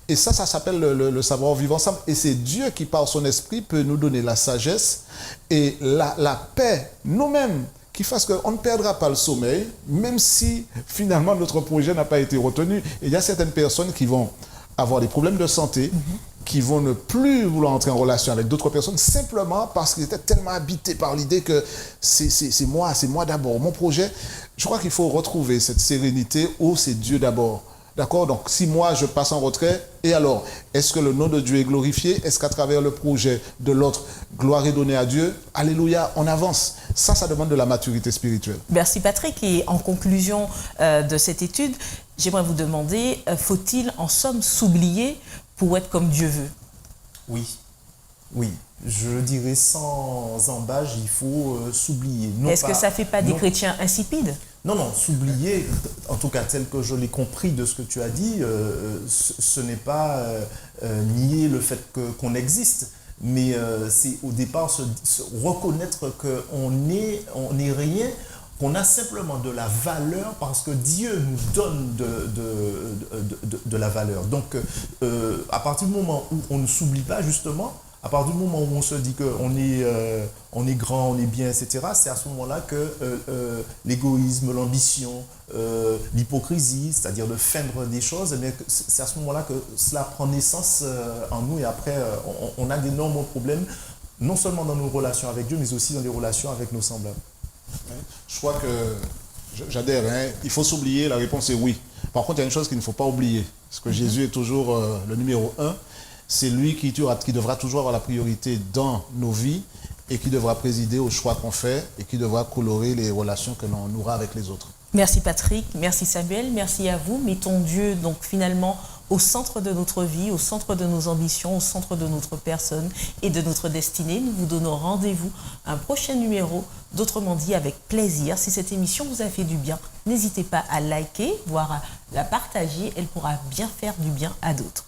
Et ça s'appelle le savoir vivre ensemble. Et c'est Dieu qui, par son esprit, peut nous donner la sagesse et la paix nous-mêmes, qui fasse qu'on ne perdra pas le sommeil, même si finalement notre projet n'a pas été retenu. Et il y a certaines personnes qui vont avoir des problèmes de santé, qui vont ne plus vouloir entrer en relation avec d'autres personnes simplement parce qu'ils étaient tellement habités par l'idée que c'est moi d'abord, mon projet. Je crois qu'il faut retrouver cette sérénité où c'est Dieu d'abord. D'accord? Donc, si moi, je passe en retrait, et alors, est-ce que le nom de Dieu est glorifié? Est-ce qu'à travers le projet de l'autre, gloire est donnée à Dieu? Alléluia, on avance. Ça demande de la maturité spirituelle. Merci Patrick. Et en conclusion de cette étude, j'aimerais vous demander, faut-il en somme s'oublier pour être comme Dieu veut? Oui. Je dirais sans embâche, il faut s'oublier. Est-ce que ça ne fait pas des chrétiens insipides? Non, s'oublier, en tout cas tel que je l'ai compris de ce que tu as dit, ce n'est pas nier le fait qu'on existe, mais c'est au départ se reconnaître qu'on n'est rien, qu'on a simplement de la valeur parce que Dieu nous donne de la valeur. Donc, à partir du moment où on ne s'oublie pas, justement, à partir du moment où on se dit qu'on est grand, on est bien, etc., c'est à ce moment-là que l'égoïsme, l'ambition, l'hypocrisie, c'est-à-dire de feindre des choses, c'est à ce moment-là que cela prend naissance en nous et après, on a d'énormes problèmes, non seulement dans nos relations avec Dieu, mais aussi dans les relations avec nos semblables. Je crois que j'adhère, il faut s'oublier, la réponse est oui. Par contre, il y a une chose qu'il ne faut pas oublier, parce que Jésus est toujours le numéro 1. C'est lui qui devra toujours avoir la priorité dans nos vies et qui devra présider aux choix qu'on fait et qui devra colorer les relations que l'on aura avec les autres. Merci Patrick, merci Samuel, merci à vous. Mettons Dieu donc finalement au centre de notre vie, au centre de nos ambitions, au centre de notre personne et de notre destinée. Nous vous donnons rendez-vous à un prochain numéro d'Autrement dit avec plaisir. Si cette émission vous a fait du bien, n'hésitez pas à liker, voire à la partager. Elle pourra bien faire du bien à d'autres.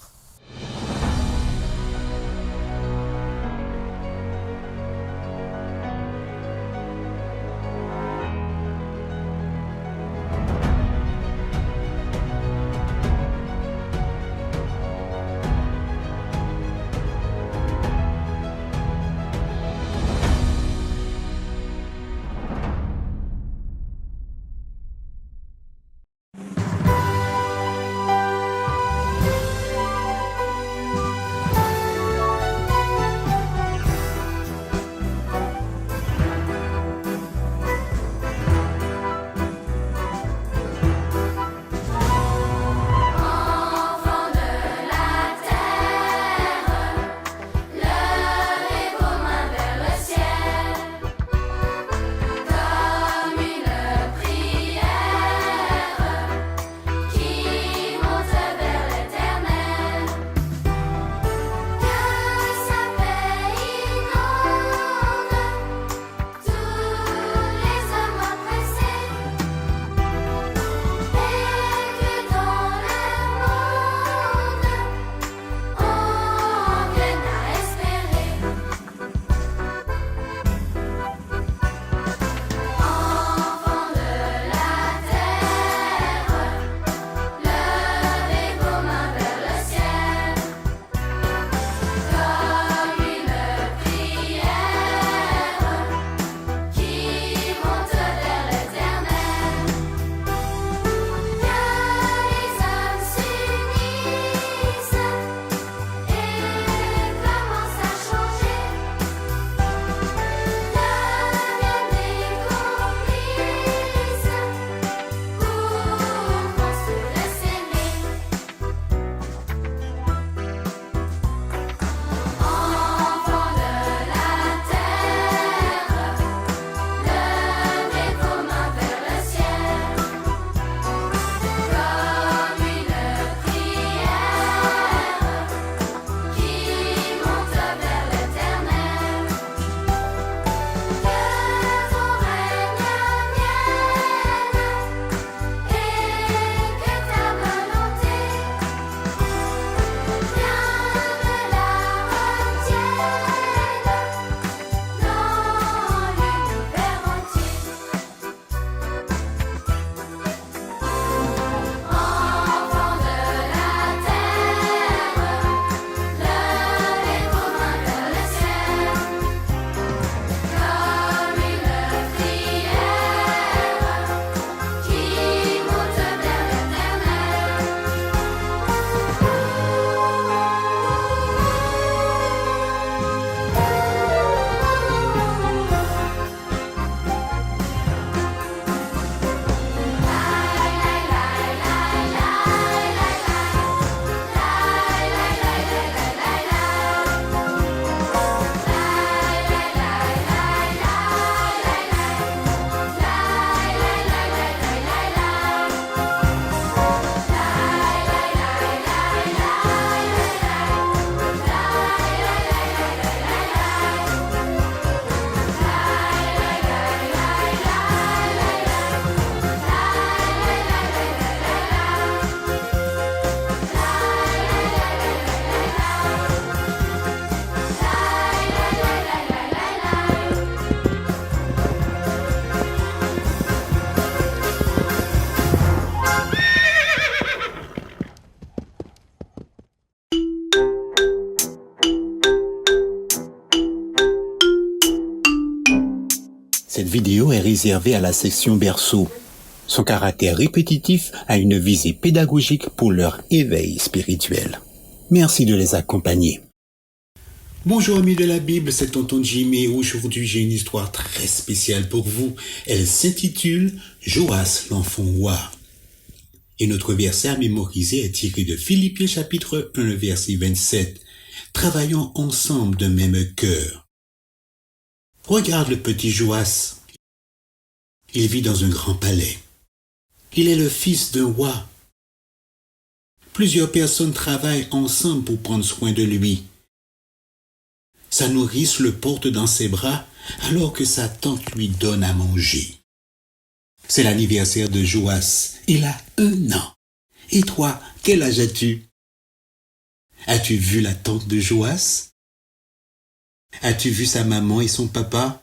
vidéo est réservée à la section berceau. Son caractère répétitif a une visée pédagogique pour leur éveil spirituel. Merci de les accompagner. Bonjour amis de la Bible, c'est Tonton Jim et aujourd'hui j'ai une histoire très spéciale pour vous. Elle s'intitule Joas l'enfant roi. Et notre verset à mémoriser est tiré de Philippiens chapitre 1, verset 27. Travaillons ensemble d'un même cœur. Regarde le petit Joas. Il vit dans un grand palais. Il est le fils d'un roi. Plusieurs personnes travaillent ensemble pour prendre soin de lui. Sa nourrice le porte dans ses bras alors que sa tante lui donne à manger. C'est l'anniversaire de Joas. Il a 1 an. Et toi, quel âge as-tu? As-tu vu la tante de Joas? As-tu vu sa maman et son papa?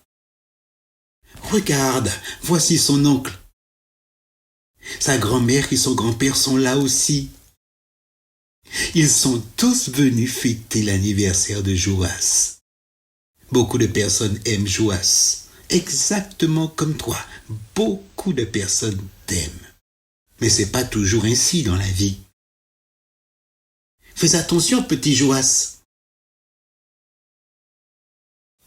Regarde, voici son oncle. Sa grand-mère et son grand-père sont là aussi. Ils sont tous venus fêter l'anniversaire de Joas. Beaucoup de personnes aiment Joas, exactement comme toi. Beaucoup de personnes t'aiment. Mais c'est pas toujours ainsi dans la vie. Fais attention, petit Joas.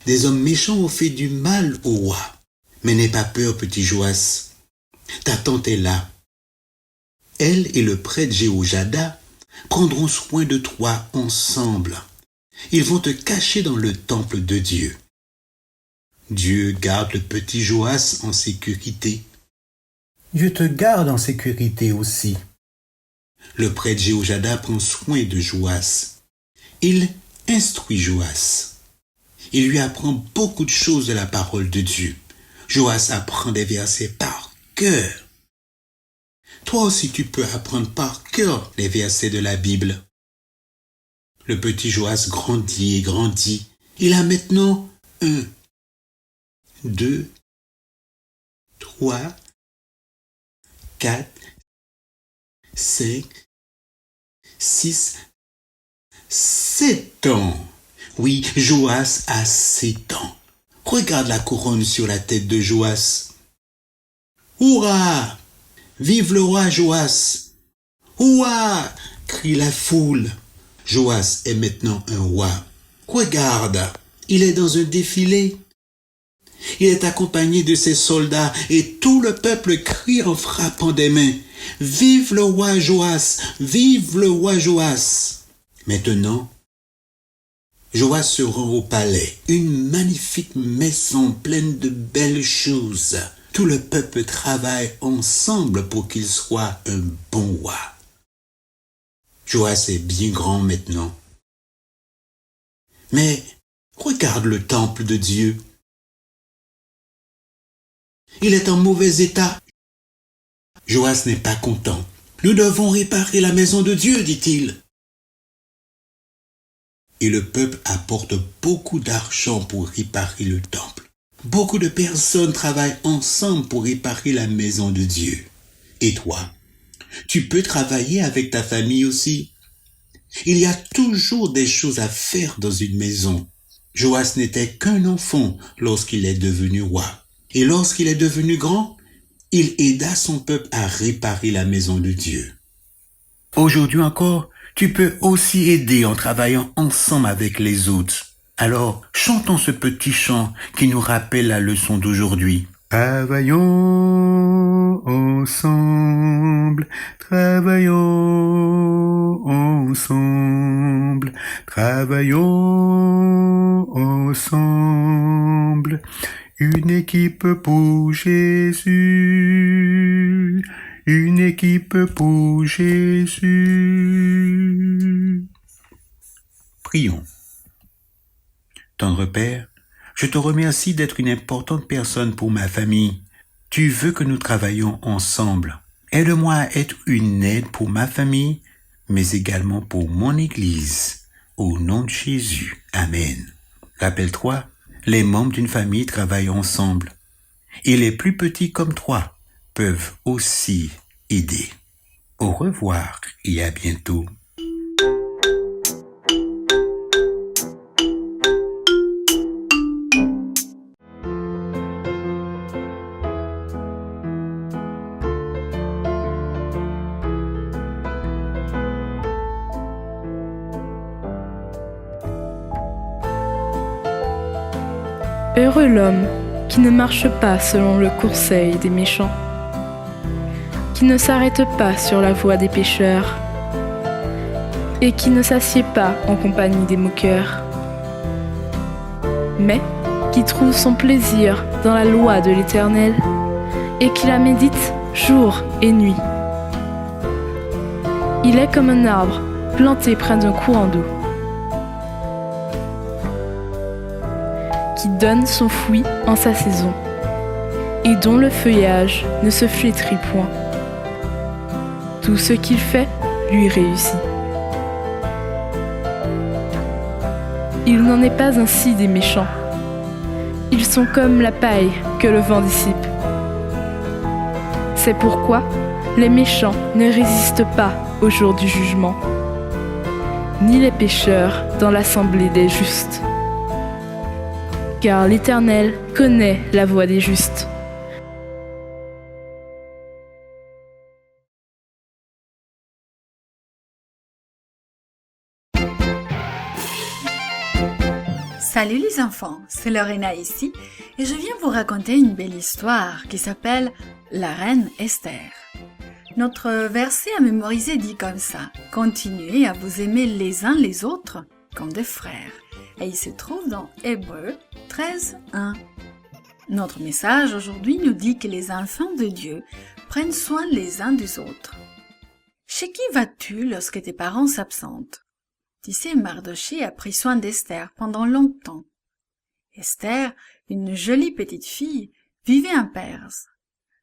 Des hommes méchants ont fait du mal au roi. Mais n'aie pas peur, petit Joas. Ta tante est là. Elle et le prêtre Jéhojada prendront soin de toi ensemble. Ils vont te cacher dans le temple de Dieu. Dieu garde le petit Joas en sécurité. Dieu te garde en sécurité aussi. Le prêtre Jéhojada prend soin de Joas. Il instruit Joas. Il lui apprend beaucoup de choses de la parole de Dieu. Joas apprend des versets par cœur. Toi aussi tu peux apprendre par cœur les versets de la Bible. Le petit Joas grandit et grandit. Il a maintenant 1, 2, 3, 4, 5, 6, 7 ans. Oui, Joas a 7 ans. Regarde la couronne sur la tête de Joas. Hurrah! Vive le roi Joas! Hurrah! Crie la foule. Joas est maintenant un roi. Regarde, il est dans un défilé. Il est accompagné de ses soldats et tout le peuple crie en frappant des mains. Vive le roi Joas! Vive le roi Joas! Maintenant, Joas se rend au palais, une magnifique maison pleine de belles choses. Tout le peuple travaille ensemble pour qu'il soit un bon roi. Joas est bien grand maintenant. Mais regarde le temple de Dieu. Il est en mauvais état. Joas n'est pas content. Nous devons réparer la maison de Dieu, dit-il. Et le peuple apporte beaucoup d'argent pour réparer le temple. Beaucoup de personnes travaillent ensemble pour réparer la maison de Dieu. Et toi, tu peux travailler avec ta famille aussi. Il y a toujours des choses à faire dans une maison. Joas n'était qu'un enfant lorsqu'il est devenu roi. Et lorsqu'il est devenu grand, il aida son peuple à réparer la maison de Dieu. Aujourd'hui encore, tu peux aussi aider en travaillant ensemble avec les autres. Alors, chantons ce petit chant qui nous rappelle la leçon d'aujourd'hui. Travaillons ensemble, travaillons ensemble, travaillons ensemble. Une équipe pour Jésus, une équipe pour Jésus. Prions. Tendre Père, je te remercie d'être une importante personne pour ma famille. Tu veux que nous travaillions ensemble. Aide-moi à être une aide pour ma famille, mais également pour mon Église. Au nom de Jésus. Amen. Rappelle-toi, les membres d'une famille travaillent ensemble. Et les plus petits comme toi peuvent aussi aider. Au revoir et à bientôt. Heureux l'homme qui ne marche pas selon le conseil des méchants, qui ne s'arrête pas sur la voie des pécheurs, et qui ne s'assied pas en compagnie des moqueurs, mais qui trouve son plaisir dans la loi de l'Éternel et qui la médite jour et nuit. Il est comme un arbre planté près d'un courant d'eau, qui donne son fruit en sa saison et dont le feuillage ne se flétrit point. Tout ce qu'il fait lui réussit. Il n'en est pas ainsi des méchants. Ils sont comme la paille que le vent dissipe. C'est pourquoi les méchants ne résistent pas au jour du jugement, ni les pécheurs dans l'assemblée des justes. Car l'Éternel connaît la voie des justes. Salut les enfants, c'est Lorena ici et je viens vous raconter une belle histoire qui s'appelle La Reine Esther. Notre verset à mémoriser dit comme ça: continuez à vous aimer les uns les autres comme des frères. Et il se trouve dans Hébreux 13, 1. Notre message aujourd'hui nous dit que les enfants de Dieu prennent soin les uns des autres. Chez qui vas-tu lorsque tes parents s'absentent? Tu sais, Mardochée a pris soin d'Esther pendant longtemps. Esther, une jolie petite fille, vivait en Perse.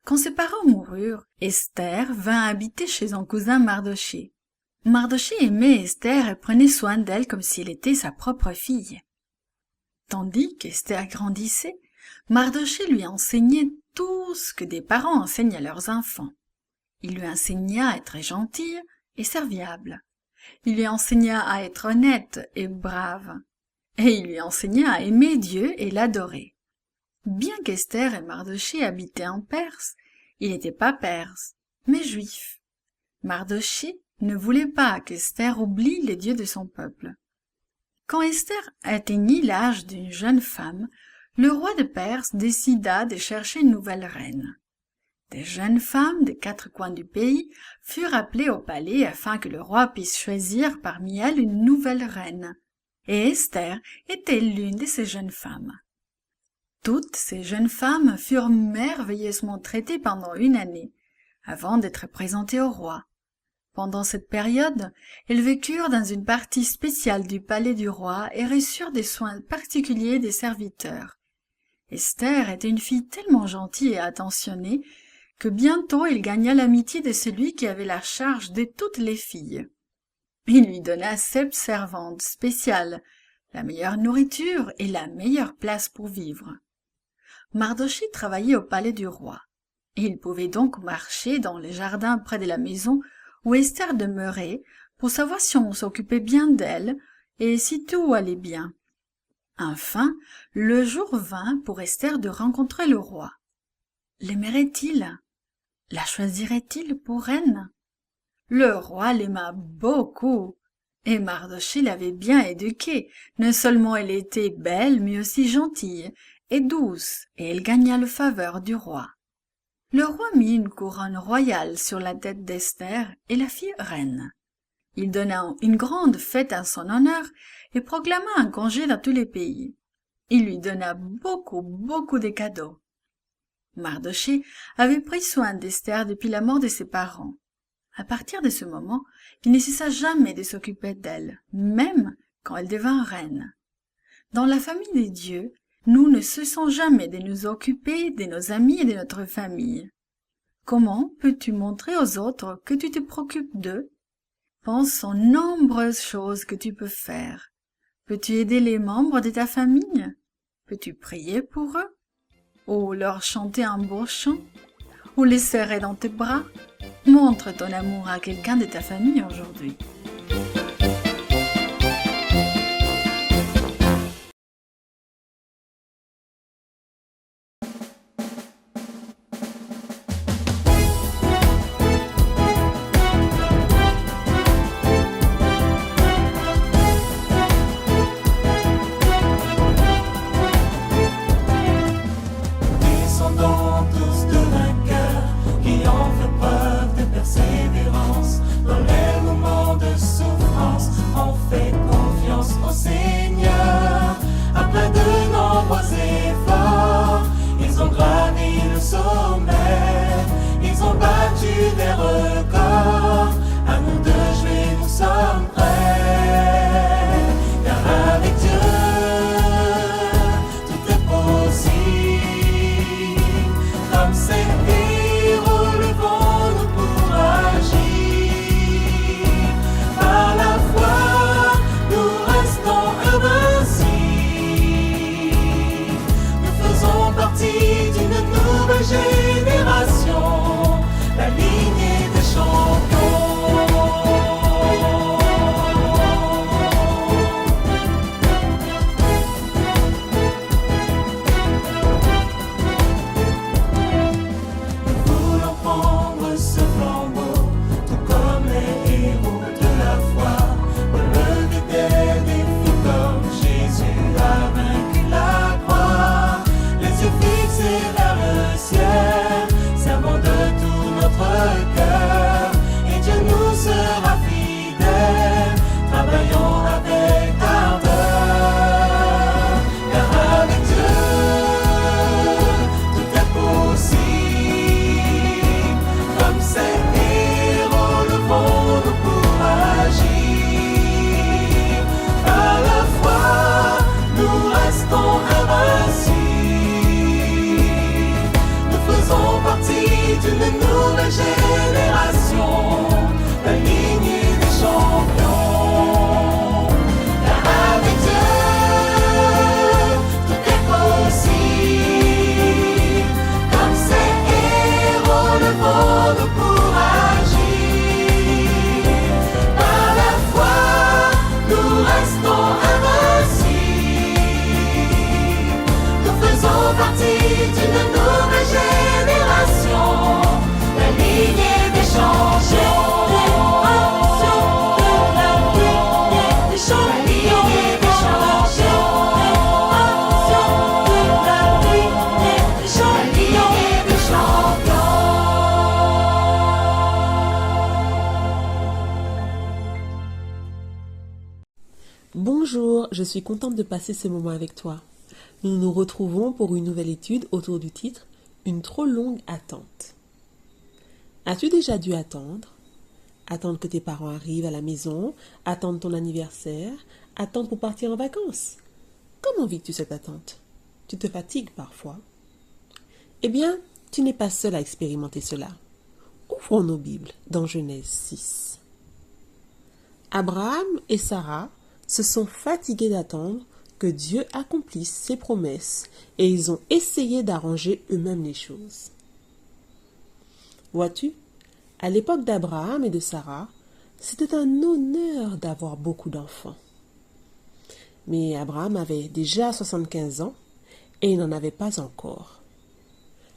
Quand ses parents moururent, Esther vint habiter chez son cousin Mardochée. Mardochée aimait Esther et prenait soin d'elle comme si elle était sa propre fille. Tandis qu'Esther grandissait, Mardochée lui enseignait tout ce que des parents enseignent à leurs enfants. Il lui enseigna à être gentille et serviable. Il lui enseigna à être honnête et brave. Et il lui enseigna à aimer Dieu et l'adorer. Bien qu'Esther et Mardochée habitaient en Perse, ils n'étaient pas perses, mais juifs. Mardochée ne voulait pas qu'Esther oublie les dieux de son peuple. Quand Esther atteignit l'âge d'une jeune femme, le roi de Perse décida de chercher une nouvelle reine. Des jeunes femmes des 4 coins du pays furent appelées au palais afin que le roi puisse choisir parmi elles une nouvelle reine. Et Esther était l'une de ces jeunes femmes. Toutes ces jeunes femmes furent merveilleusement traitées pendant 1 année, avant d'être présentées au roi. Pendant cette période, elles vécurent dans une partie spéciale du palais du roi et reçurent des soins particuliers des serviteurs. Esther était une fille tellement gentille et attentionnée que bientôt il gagna l'amitié de celui qui avait la charge de toutes les filles. Il lui donna 7 servantes spéciales, la meilleure nourriture et la meilleure place pour vivre. Mardochée travaillait au palais du roi. Il pouvait donc marcher dans les jardins près de la maison où Esther demeurait pour savoir si on s'occupait bien d'elle et si tout allait bien. Enfin, le jour vint pour Esther de rencontrer le roi. L'aimerait-il? La choisirait-il pour reine? Le roi l'aima beaucoup, et Mardochée l'avait bien éduquée. Non seulement elle était belle, mais aussi gentille et douce, et elle gagna la faveur du roi. Le roi mit une couronne royale sur la tête d'Esther et la fit reine. Il donna une grande fête en son honneur et proclama un congé dans tous les pays. Il lui donna beaucoup de cadeaux. Mardochée avait pris soin d'Esther depuis la mort de ses parents. À partir de ce moment, il ne cessa jamais de s'occuper d'elle, même quand elle devint reine. Dans la famille des dieux, nous ne cessons jamais de nous occuper de nos amis et de notre famille. Comment peux-tu montrer aux autres que tu te préoccupes d'eux? Pense aux nombreuses choses que tu peux faire. Peux-tu aider les membres de ta famille? Peux-tu prier pour eux? Ou leur chanter un beau chant? Ou les serrer dans tes bras? Montre ton amour à quelqu'un de ta famille aujourd'hui. Bonjour, je suis contente de passer ce moment avec toi. Nous nous retrouvons pour une nouvelle étude autour du titre « Une trop longue attente ». As-tu déjà dû attendre? Attendre que tes parents arrivent à la maison, attendre ton anniversaire, attendre pour partir en vacances. Comment vis-tu cette attente? Tu te fatigues parfois. Eh bien, tu n'es pas seul à expérimenter cela. Ouvrons nos Bibles dans Genèse 6. Abraham et Sarah se sont fatigués d'attendre que Dieu accomplisse ses promesses et ils ont essayé d'arranger eux-mêmes les choses. Vois-tu, à l'époque d'Abraham et de Sarah, c'était un honneur d'avoir beaucoup d'enfants. Mais Abraham avait déjà 75 ans et il n'en avait pas encore.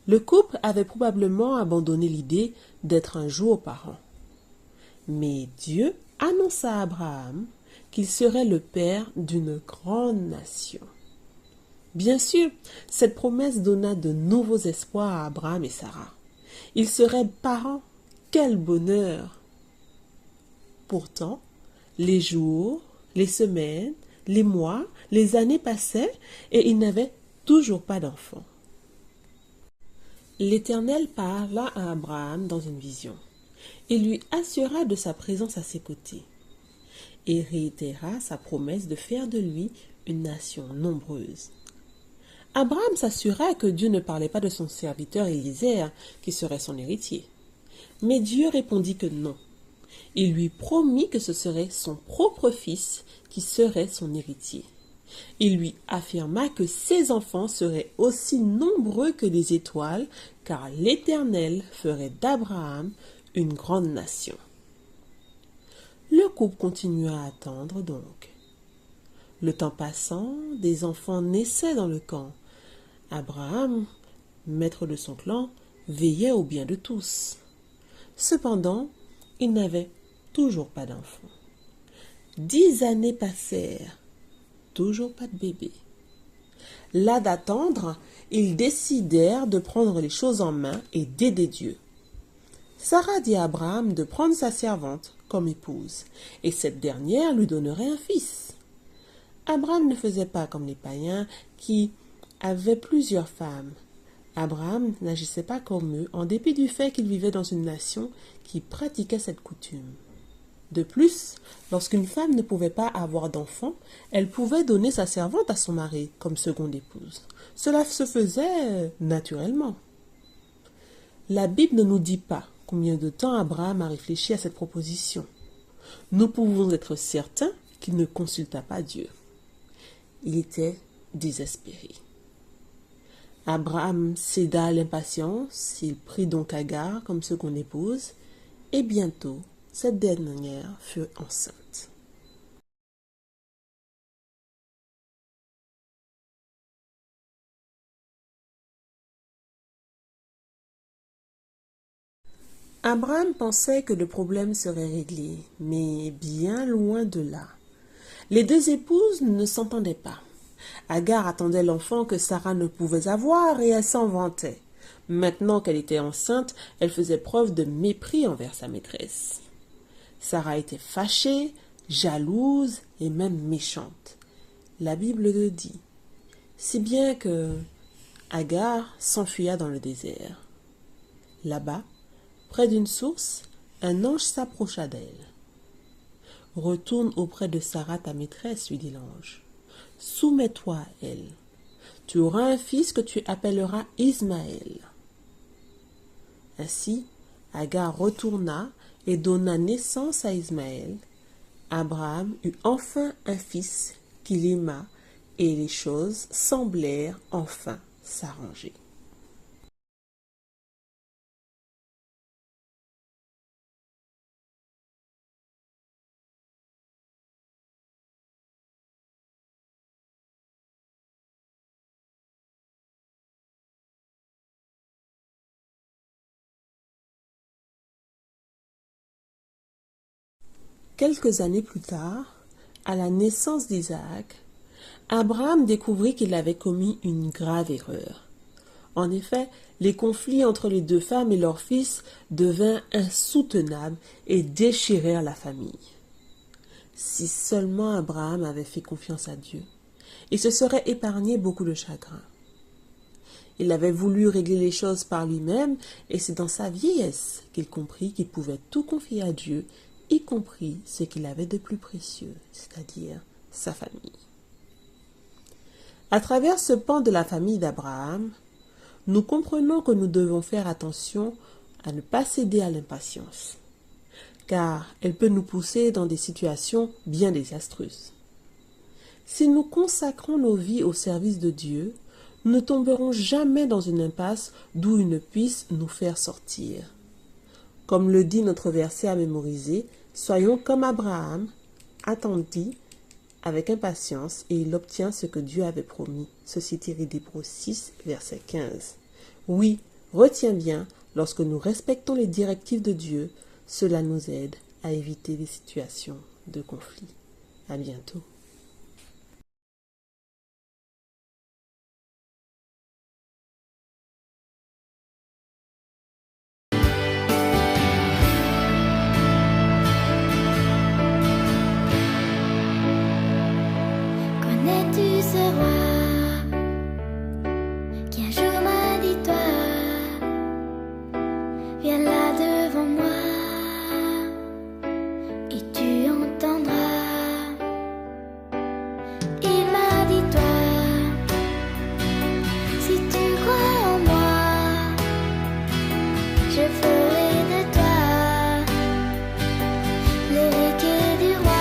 Le couple avait probablement abandonné l'idée d'être un jour parent. Mais Dieu annonça à Abraham qu'il serait le père d'une grande nation. Bien sûr, cette promesse donna de nouveaux espoirs à Abraham et Sarah. Ils seraient parents. Quel bonheur! Pourtant, les jours, les semaines, les mois, les années passaient et ils n'avaient toujours pas d'enfants. L'Éternel parla à Abraham dans une vision. Il lui assura de sa présence à ses côtés et réitéra sa promesse de faire de lui une nation nombreuse. Abraham s'assura que Dieu ne parlait pas de son serviteur Élisée, qui serait son héritier. Mais Dieu répondit que non. Il lui promit que ce serait son propre fils qui serait son héritier. Il lui affirma que ses enfants seraient aussi nombreux que les étoiles, car l'Éternel ferait d'Abraham une grande nation. Le couple continua à attendre donc. Le temps passant, des enfants naissaient dans le camp. Abraham, maître de son clan, veillait au bien de tous. Cependant, il n'avait toujours pas d'enfants. 10 années passèrent, toujours pas de bébé. Là d'attendre, ils décidèrent de prendre les choses en main et d'aider Dieu. Sarah dit à Abraham de prendre sa servante comme épouse, et cette dernière lui donnerait un fils. Abraham ne faisait pas comme les païens qui avaient plusieurs femmes. Abraham n'agissait pas comme eux, en dépit du fait qu'il vivait dans une nation qui pratiquait cette coutume. De plus, lorsqu'une femme ne pouvait pas avoir d'enfant, elle pouvait donner sa servante à son mari comme seconde épouse. Cela se faisait naturellement. La Bible ne nous dit pas combien de temps Abraham a réfléchi à cette proposition. Nous pouvons être certains qu'il ne consulta pas Dieu. Il était désespéré. Abraham céda à l'impatience, il prit donc Agar comme seconde épouse, et bientôt cette dernière fut enceinte. Abraham pensait que le problème serait réglé, mais bien loin de là. Les deux épouses ne s'entendaient pas. Agar attendait l'enfant que Sarah ne pouvait avoir et elle s'en vantait. Maintenant qu'elle était enceinte, elle faisait preuve de mépris envers sa maîtresse. Sarah était fâchée, jalouse et même méchante. La Bible le dit, si bien que Agar s'enfuya dans le désert. Là-bas, près d'une source, un ange s'approcha d'elle. « Retourne auprès de Sarah ta maîtresse, lui dit l'ange. Soumets-toi à elle. Tu auras un fils que tu appelleras Ismaël. » Ainsi, Agar retourna et donna naissance à Ismaël. Abraham eut enfin un fils qu'il aima et les choses semblèrent enfin s'arranger. Quelques années plus tard, à la naissance d'Isaac, Abraham découvrit qu'il avait commis une grave erreur. En effet, les conflits entre les deux femmes et leur fils devinrent insoutenables et déchirèrent la famille. Si seulement Abraham avait fait confiance à Dieu, il se serait épargné beaucoup de chagrin. Il avait voulu régler les choses par lui-même et c'est dans sa vieillesse qu'il comprit qu'il pouvait tout confier à Dieu, y compris ce qu'il avait de plus précieux, c'est-à-dire sa famille. À travers ce pan de la famille d'Abraham, nous comprenons que nous devons faire attention à ne pas céder à l'impatience, car elle peut nous pousser dans des situations bien désastreuses. Si nous consacrons nos vies au service de Dieu, nous ne tomberons jamais dans une impasse d'où il ne puisse nous faire sortir. Comme le dit notre verset à mémoriser, soyons comme Abraham, attentis avec impatience, et il obtient ce que Dieu avait promis. Ceci tiré d'Hébreux 6, verset 15. Oui, retiens bien, lorsque nous respectons les directives de Dieu, cela nous aide à éviter des situations de conflit. À bientôt. Connais-tu ce roi qui un jour m'a dit toi, viens là devant moi et tu entendras. Il m'a dit toi, si tu crois en moi, je ferai de toi l'héritier du roi.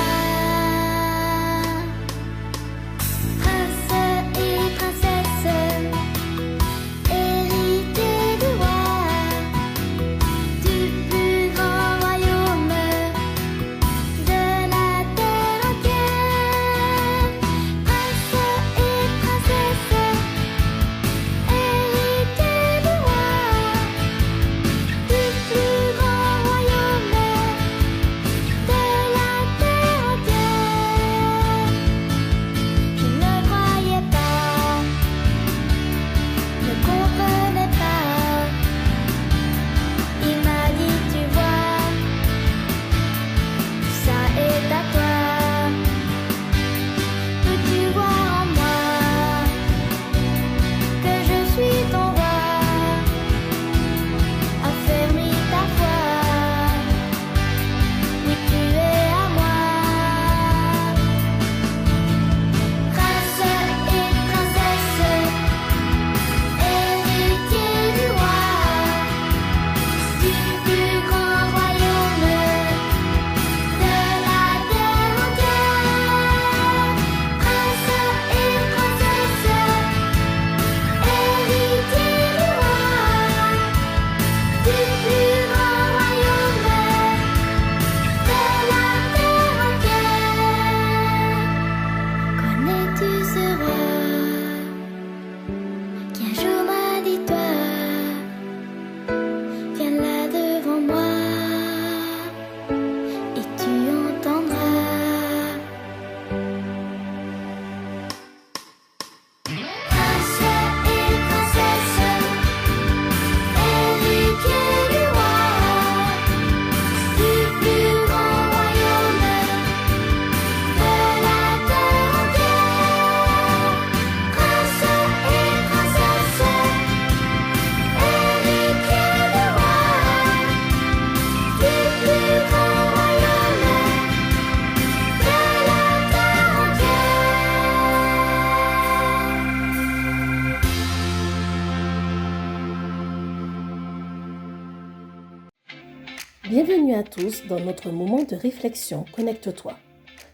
Bienvenue à tous dans notre moment de réflexion Connecte-toi.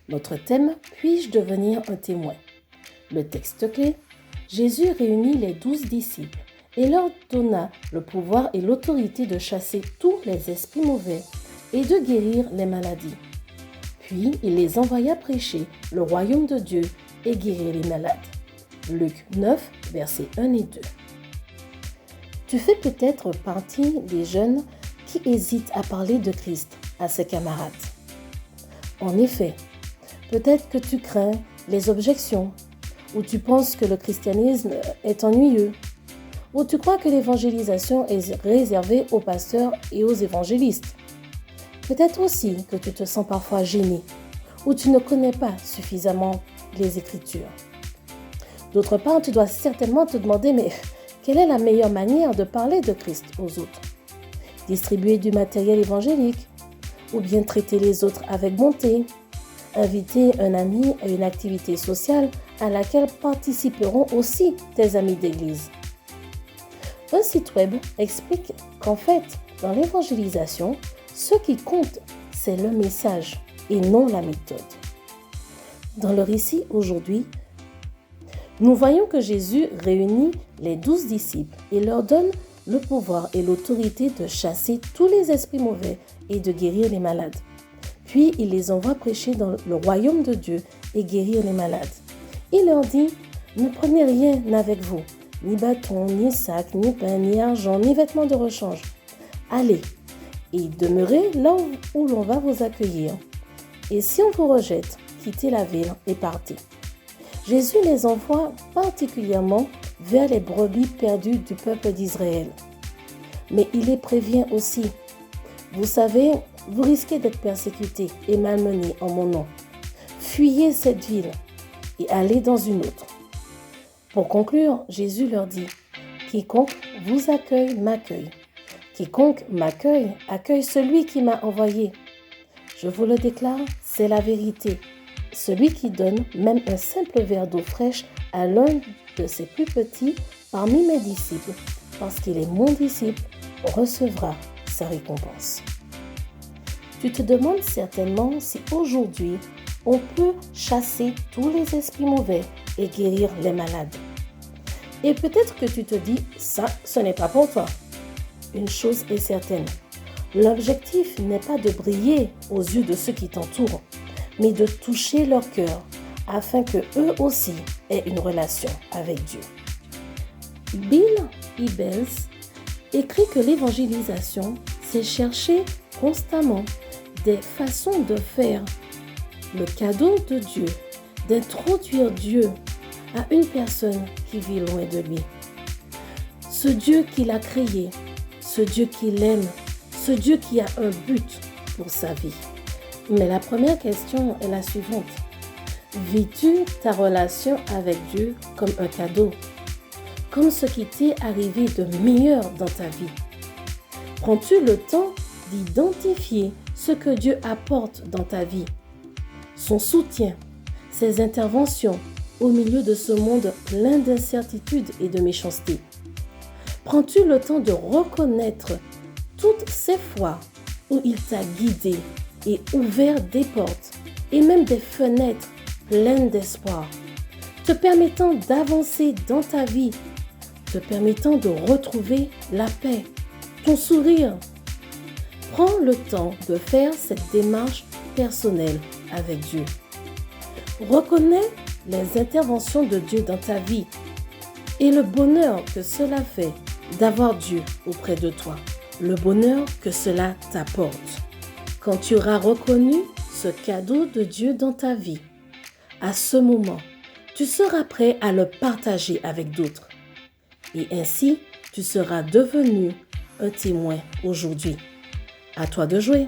Notre thème, puis-je devenir un témoin? Le texte clé, Jésus réunit les 12 disciples et leur donna le pouvoir et l'autorité de chasser tous les esprits mauvais et de guérir les maladies. Puis il les envoya prêcher le royaume de Dieu et guérir les malades. Luc 9, versets 1 et 2. Tu fais peut-être partie des jeunes qui hésitent à parler de Christ à ses camarades. En effet, peut-être que tu crains les objections, ou tu penses que le christianisme est ennuyeux, ou tu crois que l'évangélisation est réservée aux pasteurs et aux évangélistes. Peut-être aussi que tu te sens parfois gêné, ou tu ne connais pas suffisamment les Écritures. D'autre part, tu dois certainement te demander, mais quelle est la meilleure manière de parler de Christ aux autres? Distribuer du matériel évangélique, ou bien traiter les autres avec bonté, inviter un ami à une activité sociale à laquelle participeront aussi tes amis d'église. Un site web explique qu'en fait, dans l'évangélisation, ce qui compte, c'est le message et non la méthode. Dans le récit aujourd'hui, nous voyons que Jésus réunit les 12 disciples et leur donne le pouvoir et l'autorité de chasser tous les esprits mauvais et de guérir les malades. Puis il les envoie prêcher dans le royaume de Dieu et guérir les malades. Il leur dit, ne prenez rien avec vous, ni bâton, ni sac, ni pain, ni argent, ni vêtements de rechange. Allez et demeurez là où l'on va vous accueillir. Et si on vous rejette, quittez la ville et partez. Jésus les envoie particulièrement vers les brebis perdues du peuple d'Israël. Mais il les prévient aussi. Vous savez, vous risquez d'être persécutés et malmenés en mon nom. Fuyez cette ville et allez dans une autre. Pour conclure, Jésus leur dit, quiconque vous accueille m'accueille. Quiconque m'accueille accueille celui qui m'a envoyé. Je vous le déclare, c'est la vérité. Celui qui donne même un simple verre d'eau fraîche à l'un de ses plus petits parmi mes disciples, parce qu'il est mon disciple, recevra sa récompense. Tu te demandes certainement si aujourd'hui on peut chasser tous les esprits mauvais et guérir les malades. Et peut-être que tu te dis, ça, ce n'est pas pour toi. Une chose est certaine, l'objectif n'est pas de briller aux yeux de ceux qui t'entourent, mais de toucher leur cœur afin que eux aussi aient une relation avec Dieu. Bill Hybels écrit que l'évangélisation, c'est chercher constamment des façons de faire le cadeau de Dieu, d'introduire Dieu à une personne qui vit loin de lui. Ce Dieu qu'il a créé, ce Dieu qu'il aime, ce Dieu qui a un but pour sa vie. Mais la première question est la suivante. Vis-tu ta relation avec Dieu comme un cadeau, comme ce qui t'est arrivé de meilleur dans ta vie? Prends-tu le temps d'identifier ce que Dieu apporte dans ta vie, son soutien, ses interventions au milieu de ce monde plein d'incertitudes et de méchanceté? Prends-tu le temps de reconnaître toutes ces fois où il t'a guidé et ouvert des portes et même des fenêtres pleines d'espoir, te permettant d'avancer dans ta vie, te permettant de retrouver la paix, ton sourire? Prends le temps de faire cette démarche personnelle avec Dieu. Reconnais les interventions de Dieu dans ta vie et le bonheur que cela fait d'avoir Dieu auprès de toi, le bonheur que cela t'apporte. Quand tu auras reconnu ce cadeau de Dieu dans ta vie, à ce moment, tu seras prêt à le partager avec d'autres. Et ainsi, tu seras devenu un témoin aujourd'hui. À toi de jouer.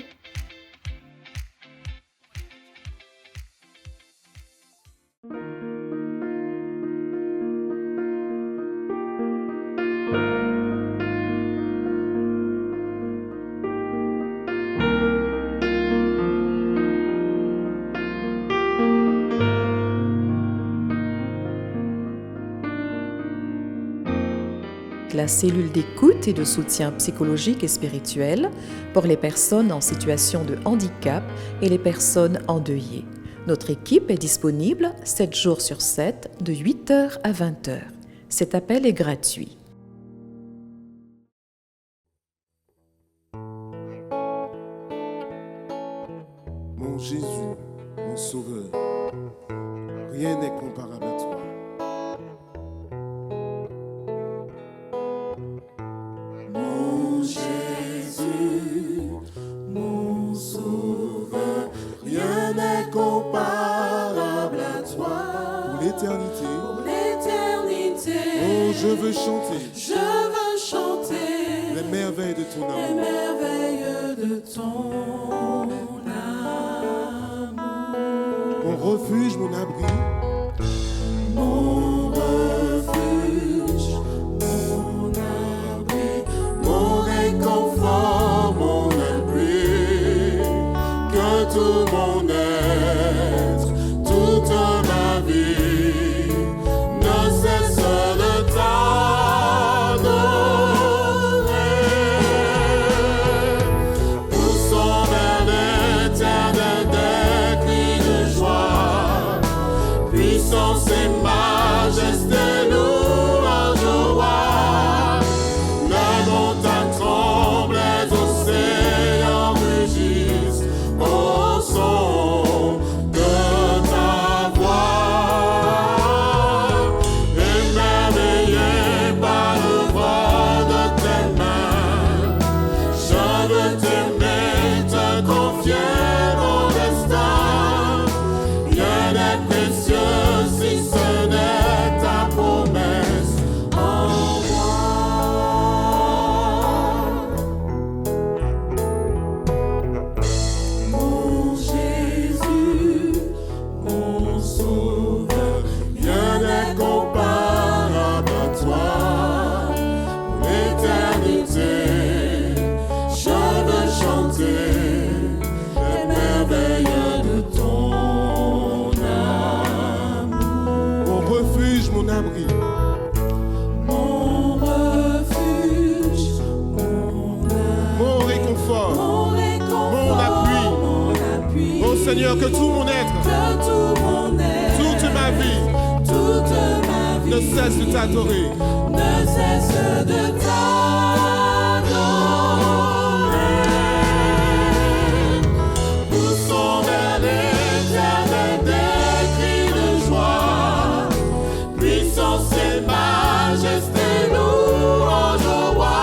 La cellule d'écoute et de soutien psychologique et spirituel pour les personnes en situation de handicap et les personnes endeuillées. Notre équipe est disponible 7 jours sur 7 de 8h à 20h. Cet appel est gratuit. Mon Jésus, mon Sauveur, rien n'est comparable à toi. Mon Jésus, mon Sauveur, rien n'est comparable à toi. Pour l'éternité, oh, je veux chanter les merveilles de ton amour. Les merveilles de ton amour. refuge, mon abri. Mon refuge, mon abri, mon réconfort, mon abri, que tout mon être, toute ma vie ne cesse de t'adorer. Poussons vers l'éternel des cris de joie, puissance et majesté, louange au roi. Les montagnes tremblent, les océans rugissent au son de ta voix. Émerveillé par l'œuvre de tes mains, je veux t'aimer, te confier mon destin. Rien n'est précieux si ce n'est ta promesse en moi. Mon Jésus, mon Sauveur, rien n'est comparable à toi. Pour l'éternité, je veux chanter les merveilles de ton amour. Mon refuge, mon abri. Mon refuge, Mon réconfort. mon appui. Ô Seigneur, que tout mon être, toute ma vie, ne cesse de t'adorer. Ne cesse de t'adorer. Poussons vers l'éternel des cris de joie, puissance et majesté, louange au roi.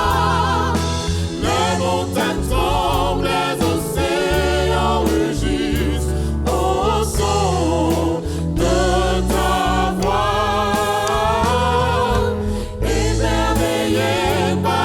Les montagnes tremblent, les océans rugissent au son de ta voix. Émerveillé par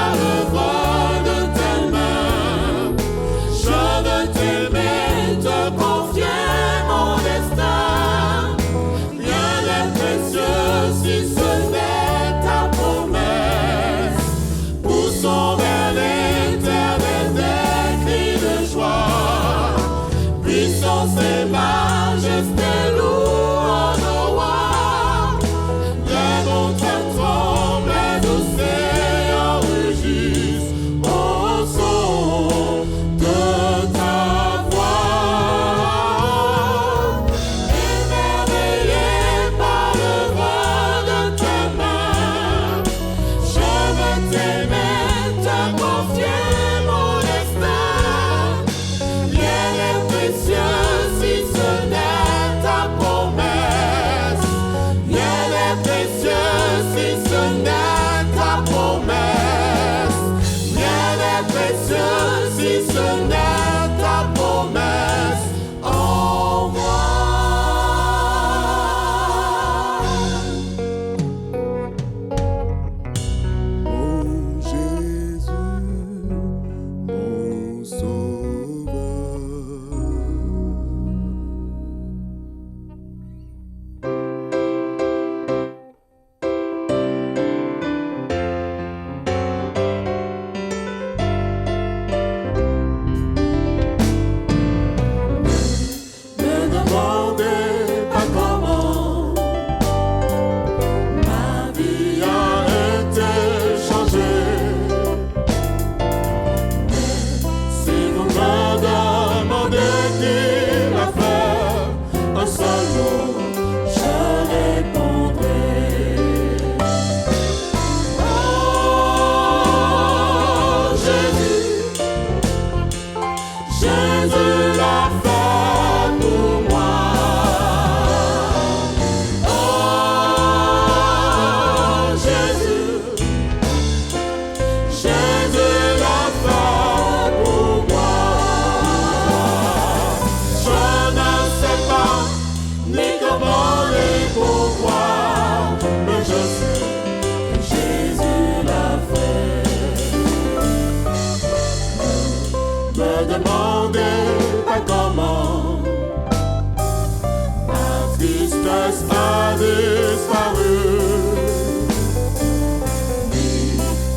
tristesse a disparu.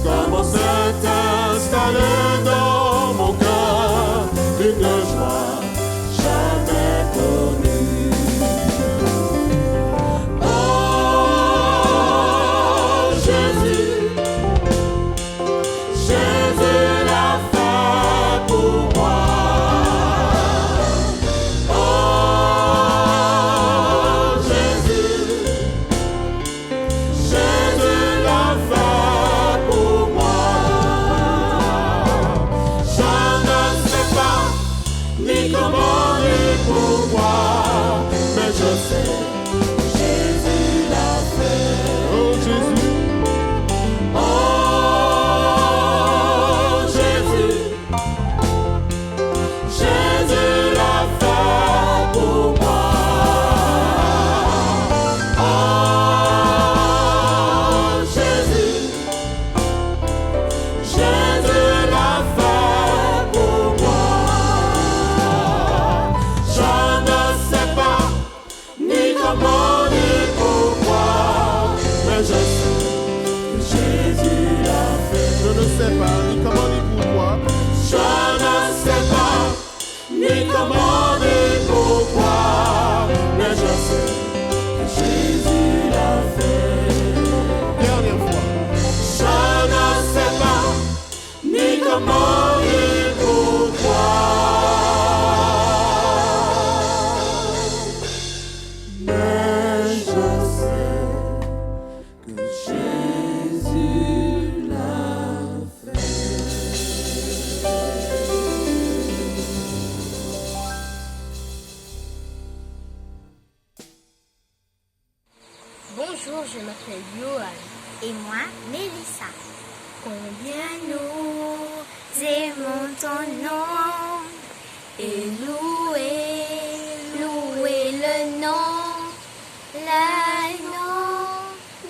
Commence à t'installer dans mon cœur une joie jamais connue. Oh Jésus, Jésus l'a fait pour moi. Oh Jésus, Jésus l'a fait pour moi. Je ne sais pas ni comment ni pourquoi, mais je sais Jésus l'a fait. Oh Jésus, oh Jésus, Jésus l'a fait pour moi. Oh Jésus, Jésus l'a fait pour moi. Je ne sais pas ni comment ni pourquoi, mais je sais que Jésus l'a fait. Je ne sais pas ni comment ni pourquoi. Je ne sais pas ni comment ni pourquoi, mais je sais que Jésus l'a fait. Dernière fois. Je ne sais pas ni comment ni pourquoi, mais je sais que Jésus l'a fait. Bonjour, je m'appelle Johan. Et moi, Mélissa. Combien nous aimons ton nom et louer le nom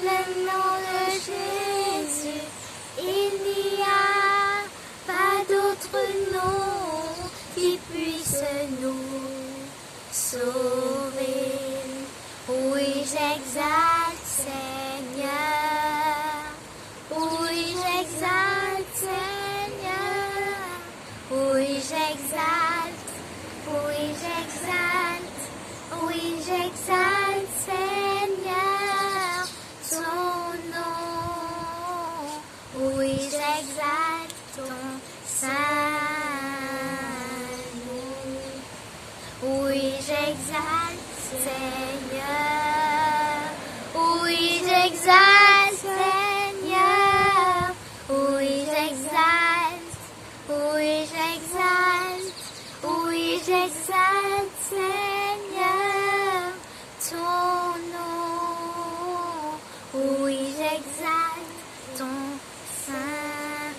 de Jésus. Il n'y a pas d'autre nom qui puisse nous sauver. Oui, j'exalte Seigneur. Oui, j'exalte Seigneur. Oui, j'exalte. Oui, j'exalte. Oui, j'exalte Seigneur ton nom. Oui, j'exalte ton saint nom. Oui, j'exalte Seigneur. Oui, j'exalte Seigneur. Oui, j'exalte. Oui, j'exalte. Oui, j'exalte Seigneur ton nom. Oui, j'exalte ton saint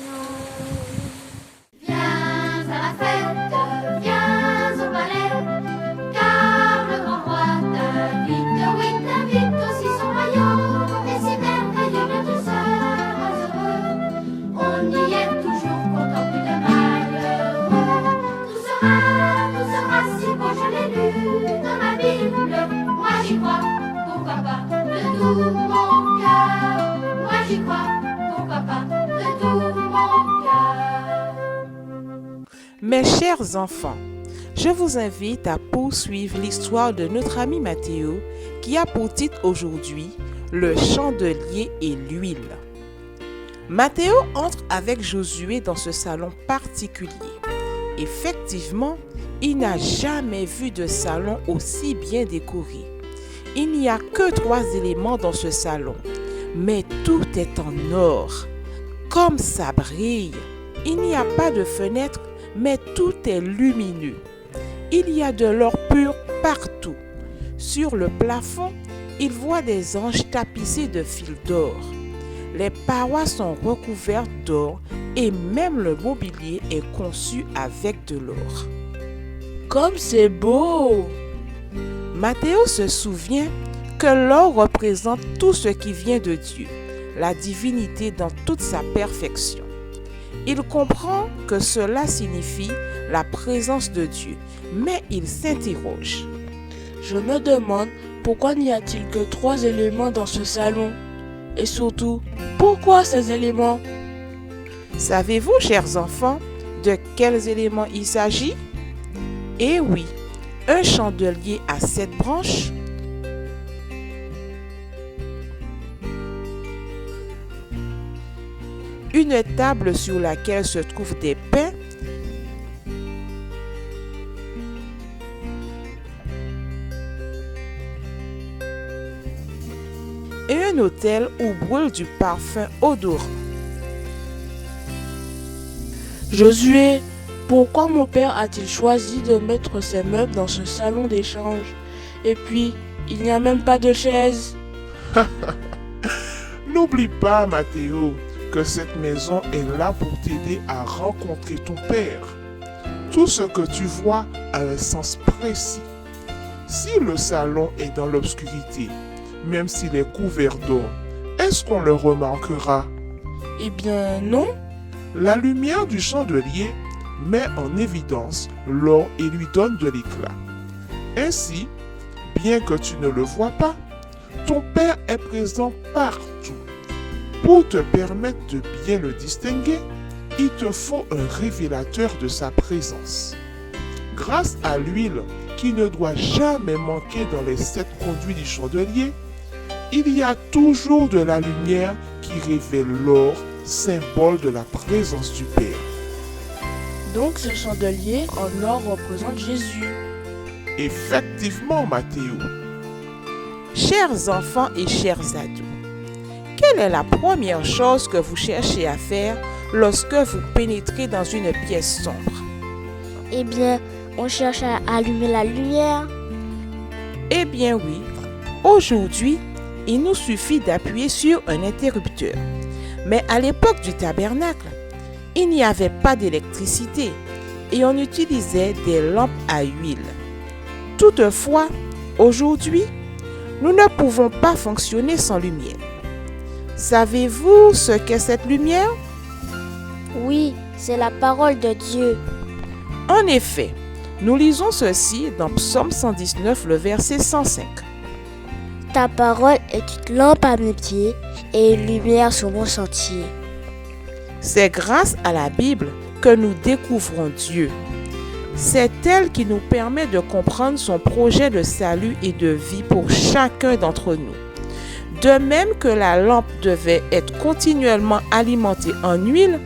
nom. Viens à la fête, viens au palais, car le grand roi t'invite, oui, t'invite aussi son royaume, et c'est merveilleux, bien tu seras heureux. On y est toujours content, plus de malheureux. Tout sera si beau, je l'ai lu dans ma Bible. Moi j'y crois, pourquoi pas, de tout mon cœur. Moi j'y crois, pourquoi pas, de tout mon cœur. Mes chers enfants, je vous invite à poursuivre l'histoire de notre ami Mathéo qui a pour titre aujourd'hui Le chandelier et l'huile. Mathéo entre avec Josué dans ce salon particulier. Effectivement, il n'a jamais vu de salon aussi bien décoré. Il n'y a que 3 éléments dans ce salon, mais tout est en or. Comme ça brille. Il n'y a pas de fenêtre, mais tout est lumineux. Il y a de l'or pur partout. Sur le plafond, il voit des anges tapissés de fils d'or. Les parois sont recouvertes d'or et même le mobilier est conçu avec de l'or. Comme c'est beau! Mathéo se souvient que l'or représente tout ce qui vient de Dieu, la divinité dans toute sa perfection. Il comprend que cela signifie la présence de Dieu, mais il s'interroge. Je me demande pourquoi n'y a-t-il que 3 éléments dans ce salon? Et surtout, pourquoi ces éléments? Savez-vous, chers enfants, de quels éléments il s'agit? Eh oui, un chandelier à 7 branches, une table sur laquelle se trouvent des pains, et un autel où brûle du parfum odorant. Josué, pourquoi mon père a-t-il choisi de mettre ces meubles dans ce salon d'échange? Et puis, il n'y a même pas de chaise. N'oublie pas, Mathéo, que cette maison est là pour t'aider à rencontrer ton père. Tout ce que tu vois a un sens précis. Si le salon est dans l'obscurité, même s'il est couvert d'or, est-ce qu'on le remarquera? Eh bien, non. La lumière du chandelier met en évidence l'or et lui donne de l'éclat. Ainsi, bien que tu ne le vois pas, ton Père est présent partout. Pour te permettre de bien le distinguer, il te faut un révélateur de sa présence. Grâce à l'huile qui ne doit jamais manquer dans les 7 conduits du chandelier, il y a toujours de la lumière qui révèle l'or, symbole de la présence du Père. Donc ce chandelier en or représente Jésus. Effectivement, Mathéo. Chers enfants et chers ados, quelle est la première chose que vous cherchez à faire lorsque vous pénétrez dans une pièce sombre? Eh bien, on cherche à allumer la lumière. Eh bien oui, aujourd'hui, il nous suffit d'appuyer sur un interrupteur. Mais à l'époque du tabernacle, il n'y avait pas d'électricité et on utilisait des lampes à huile. Toutefois, aujourd'hui, nous ne pouvons pas fonctionner sans lumière. Savez-vous ce qu'est cette lumière? Oui, c'est la parole de Dieu. En effet, nous lisons ceci dans Psaume 119, le verset 105. Ta parole est une lampe à mes pieds et une lumière sur mon sentier. C'est grâce à la Bible que nous découvrons Dieu. C'est elle qui nous permet de comprendre son projet de salut et de vie pour chacun d'entre nous. De même que la lampe devait être continuellement alimentée en huile,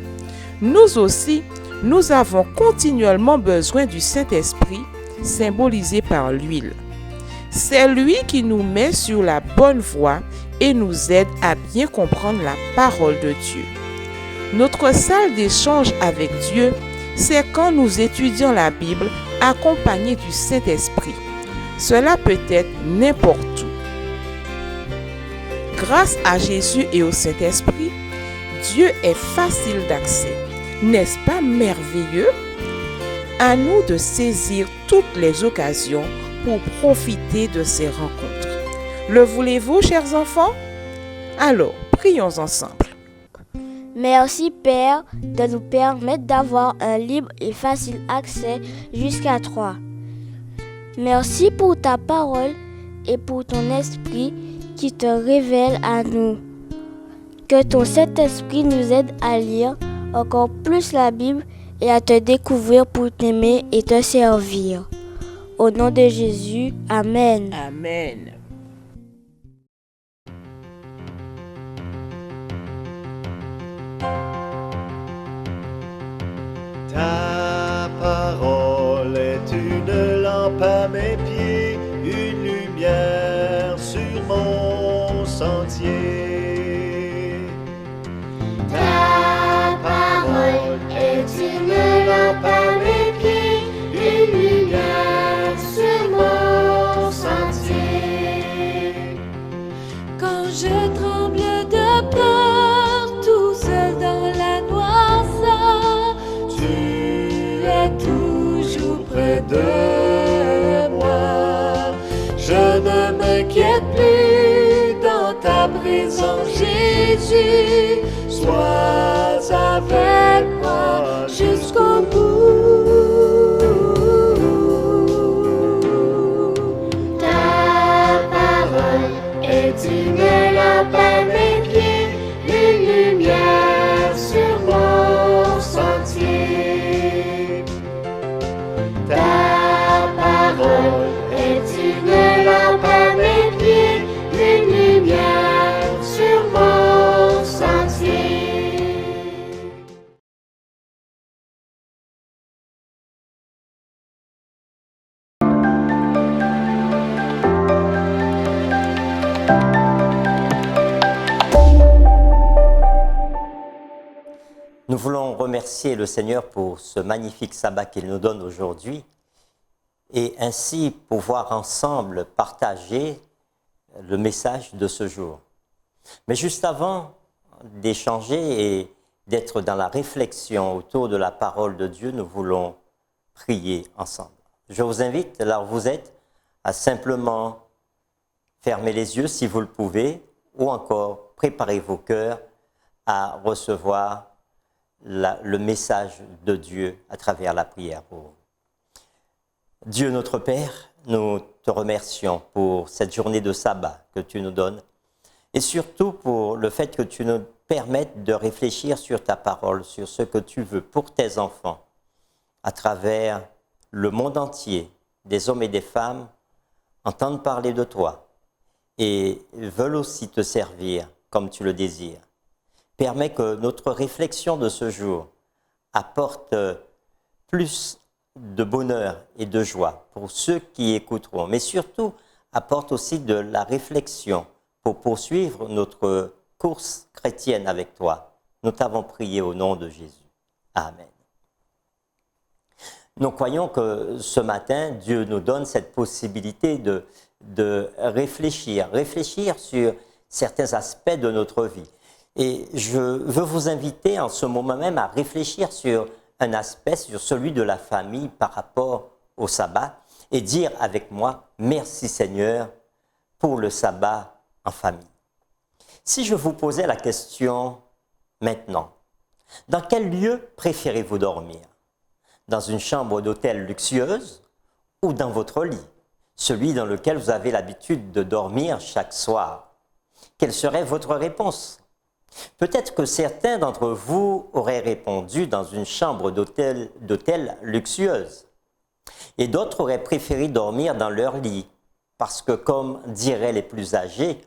nous aussi, nous avons continuellement besoin du Saint-Esprit, symbolisé par l'huile. C'est lui qui nous met sur la bonne voie et nous aide à bien comprendre la parole de Dieu. Notre salle d'échange avec Dieu, c'est quand nous étudions la Bible accompagnés du Saint-Esprit. Cela peut être n'importe où. Grâce à Jésus et au Saint-Esprit, Dieu est facile d'accès. N'est-ce pas merveilleux? À nous de saisir toutes les occasions pour profiter de ces rencontres. Le voulez-vous, chers enfants? Alors, prions ensemble. Merci Père de nous permettre d'avoir un libre et facile accès jusqu'à toi. Merci pour ta parole et pour ton esprit qui te révèle à nous. Que ton Saint-Esprit nous aide à lire encore plus la Bible et à te découvrir pour t'aimer et te servir. Au nom de Jésus, Amen. Amen. Ta parole est une lampe à mes pieds, une lumière sur mon sentier. Ta parole est une lampe à mes pieds, une lumière sur mon sentier. Quand je tremble de peur, tout seul dans la noirceur, tu es toujours près de moi. Je ne m'inquiète plus dans ta présence, Jésus. Sois avec moi jusqu'au bout. Ta Nous voulons remercier le Seigneur pour ce magnifique sabbat qu'il nous donne aujourd'hui et ainsi pouvoir ensemble partager le message de ce jour. Mais juste avant d'échanger et d'être dans la réflexion autour de la parole de Dieu, nous voulons prier ensemble. Je vous invite, là où vous êtes, à simplement fermer les yeux si vous le pouvez, ou encore préparer vos cœurs à recevoir le message de Dieu à travers la prière pour vous. Dieu notre Père, nous te remercions pour cette journée de sabbat que tu nous donnes et surtout pour le fait que tu nous permettes de réfléchir sur ta parole, sur ce que tu veux pour tes enfants à travers le monde entier. Des hommes et des femmes entendent parler de toi et veulent aussi te servir comme tu le désires. Permets que notre réflexion de ce jour apporte plus de bonheur et de joie pour ceux qui écouteront, mais surtout apporte aussi de la réflexion pour poursuivre notre course chrétienne avec toi. Nous t'avons prié au nom de Jésus. Amen. Nous croyons que ce matin, Dieu nous donne cette possibilité de réfléchir sur certains aspects de notre vie. Et je veux vous inviter en ce moment même à réfléchir sur un aspect, sur celui de la famille par rapport au sabbat et dire avec moi, merci Seigneur pour le sabbat en famille. Si je vous posais la question maintenant, dans quel lieu préférez-vous dormir? Dans une chambre d'hôtel luxueuse ou dans votre lit, celui dans lequel vous avez l'habitude de dormir chaque soir? Quelle serait votre réponse? Peut-être que certains d'entre vous auraient répondu dans une chambre d'hôtel luxueuse et d'autres auraient préféré dormir dans leur lit parce que, comme diraient les plus âgés,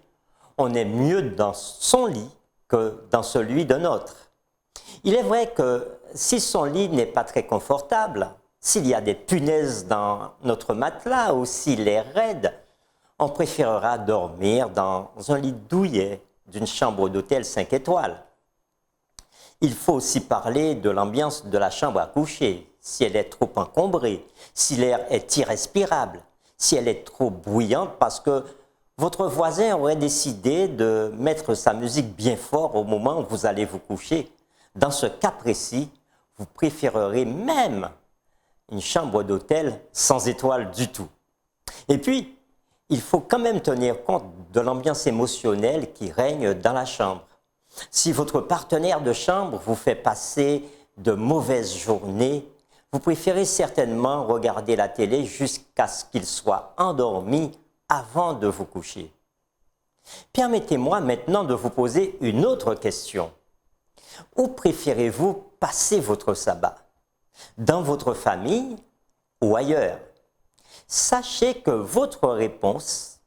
on est mieux dans son lit que dans celui d'un autre. Il est vrai que si son lit n'est pas très confortable, s'il y a des punaises dans notre matelas ou s'il est raide, on préférera dormir dans un lit douillet d'une chambre d'hôtel 5 étoiles. Il faut aussi parler de l'ambiance de la chambre à coucher, si elle est trop encombrée, si l'air est irrespirable, si elle est trop bruyante parce que votre voisin aurait décidé de mettre sa musique bien fort au moment où vous allez vous coucher. Dans ce cas précis, vous préférerez même une chambre d'hôtel sans étoiles du tout. Et puis, il faut quand même tenir compte de l'ambiance émotionnelle qui règne dans la chambre. Si votre partenaire de chambre vous fait passer de mauvaises journées, vous préférez certainement regarder la télé jusqu'à ce qu'il soit endormi avant de vous coucher. Permettez-moi maintenant de vous poser une autre question. Où préférez-vous passer votre sabbat? Dans votre famille ou ailleurs? Sachez que votre réponse,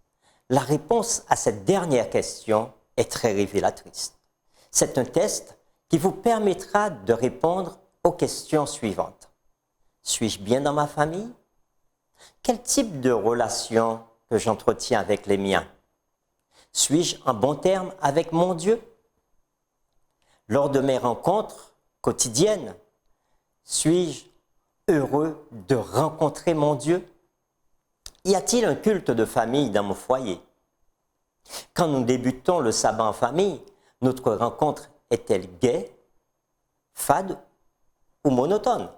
la réponse à cette dernière question, est très révélatrice. C'est un test qui vous permettra de répondre aux questions suivantes. Suis-je bien dans ma famille? Quel type de relation que j'entretiens avec les miens? Suis-je en bon terme avec mon Dieu? Lors de mes rencontres quotidiennes, suis-je heureux de rencontrer mon Dieu? Y a-t-il un culte de famille dans mon foyer? Quand nous débutons le sabbat en famille, notre rencontre est-elle gaie, fade ou monotone?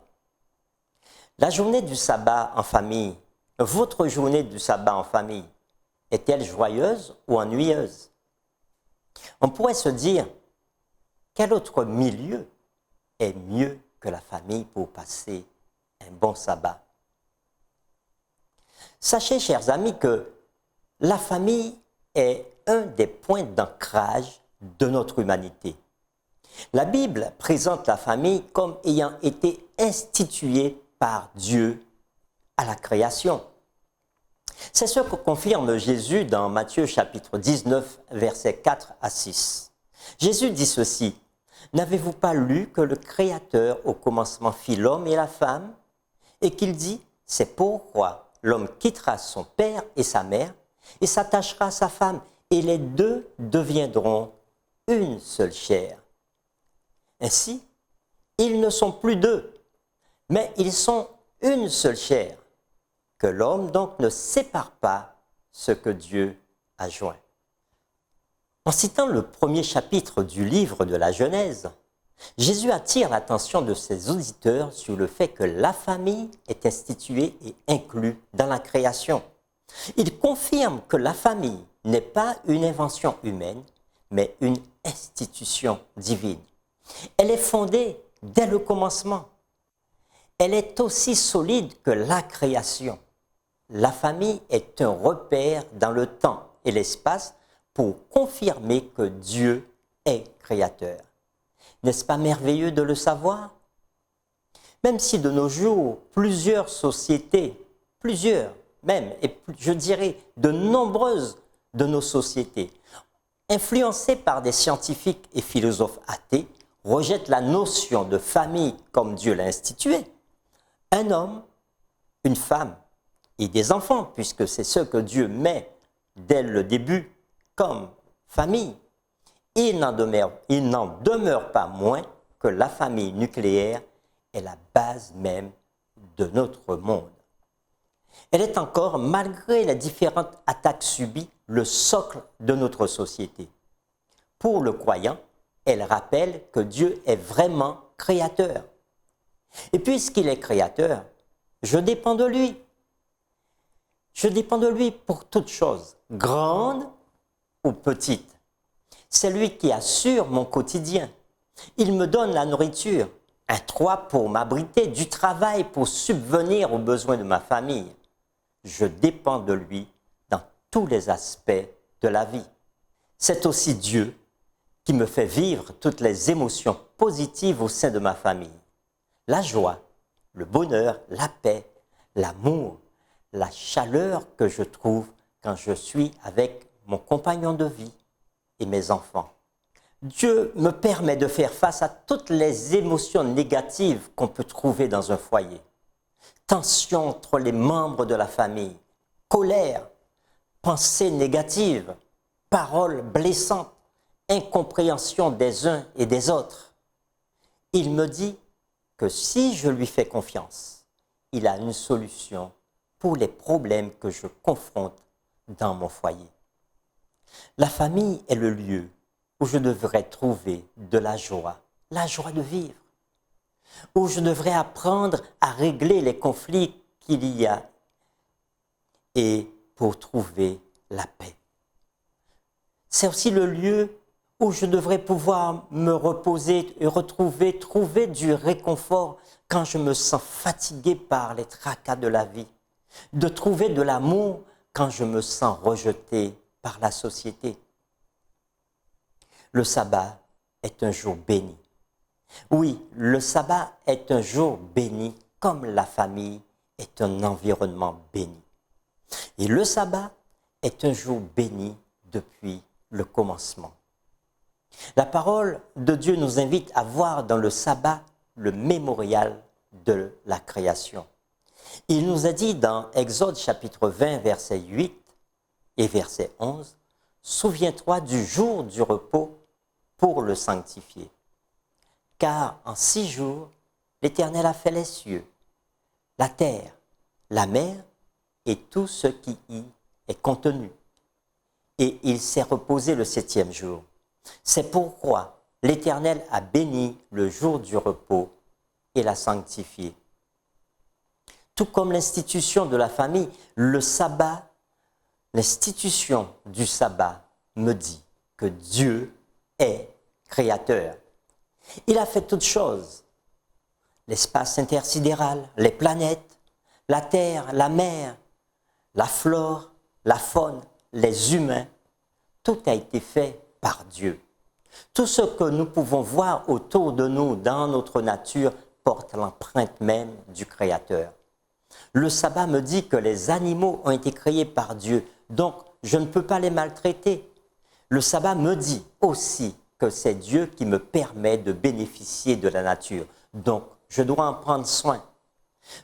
La journée du sabbat en famille, votre journée du sabbat en famille, est-elle joyeuse ou ennuyeuse? On pourrait se dire, quel autre milieu est mieux que la famille pour passer un bon sabbat? Sachez, chers amis, que la famille est un des points d'ancrage de notre humanité. La Bible présente la famille comme ayant été instituée par Dieu à la création. C'est ce que confirme Jésus dans Matthieu chapitre 19, versets 4 à 6. Jésus dit ceci, « N'avez-vous pas lu que le Créateur au commencement fit l'homme et la femme, et qu'il dit, c'est pourquoi l'homme quittera son père et sa mère, et s'attachera à sa femme, et les deux deviendront une seule chair. Ainsi, ils ne sont plus deux, mais ils sont une seule chair. Que l'homme donc ne sépare pas ce que Dieu a joint. En citant le premier chapitre du livre de la Genèse, Jésus attire l'attention de ses auditeurs sur le fait que la famille est instituée et inclue dans la création. Il confirme que la famille n'est pas une invention humaine, mais une institution divine. Elle est fondée dès le commencement. Elle est aussi solide que la création. La famille est un repère dans le temps et l'espace pour confirmer que Dieu est créateur. N'est-ce pas merveilleux de le savoir? Même si de nos jours, plusieurs sociétés, même, et je dirais de nombreuses de nos sociétés, influencées par des scientifiques et philosophes athées, rejettent la notion de famille comme Dieu l'a instituée. Un homme, une femme et des enfants, puisque c'est ce que Dieu met dès le début comme famille, il n'en demeure pas moins que la famille nucléaire est la base même de notre monde. Elle est encore, malgré les différentes attaques subies, le socle de notre société. Pour le croyant, elle rappelle que Dieu est vraiment créateur. Et puisqu'il est créateur, je dépends de lui. Je dépends de lui pour toute chose, grande ou petite. C'est lui qui assure mon quotidien. Il me donne la nourriture, un toit pour m'abriter, du travail pour subvenir aux besoins de ma famille. Je dépends de lui dans tous les aspects de la vie. C'est aussi Dieu qui me fait vivre toutes les émotions positives au sein de ma famille. La joie, le bonheur, la paix, l'amour, la chaleur que je trouve quand je suis avec mon compagnon de vie et mes enfants. Dieu me permet de faire face à toutes les émotions négatives qu'on peut trouver dans un foyer. Tension entre les membres de la famille, colère, pensées négatives, paroles blessantes, incompréhension des uns et des autres. Il me dit que si je lui fais confiance, il a une solution pour les problèmes que je confronte dans mon foyer. La famille est le lieu où je devrais trouver de la joie de vivre, où je devrais apprendre à régler les conflits qu'il y a et pour trouver la paix. C'est aussi le lieu où je devrais pouvoir me reposer et trouver du réconfort quand je me sens fatigué par les tracas de la vie, de trouver de l'amour quand je me sens rejeté par la société. Le sabbat est un jour béni. Oui, le sabbat est un jour béni comme la famille est un environnement béni. Et le sabbat est un jour béni depuis le commencement. La parole de Dieu nous invite à voir dans le sabbat le mémorial de la création. Il nous a dit dans Exode chapitre 20, verset 8 et verset 11, « Souviens-toi du jour du repos pour le sanctifier. Car en 6 jours, l'Éternel a fait les cieux, la terre, la mer et tout ce qui y est contenu. Et il s'est reposé le 7e jour. C'est pourquoi l'Éternel a béni le jour du repos et l'a sanctifié. » Tout comme l'institution de la famille, le sabbat, l'institution du sabbat me dit que Dieu est créateur. Il a fait toutes choses. L'espace intersidéral, les planètes, la terre, la mer, la flore, la faune, les humains, tout a été fait par Dieu. Tout ce que nous pouvons voir autour de nous dans notre nature porte l'empreinte même du Créateur. Le sabbat me dit que les animaux ont été créés par Dieu, donc je ne peux pas les maltraiter. Le sabbat me dit aussi que c'est Dieu qui me permet de bénéficier de la nature, donc je dois en prendre soin.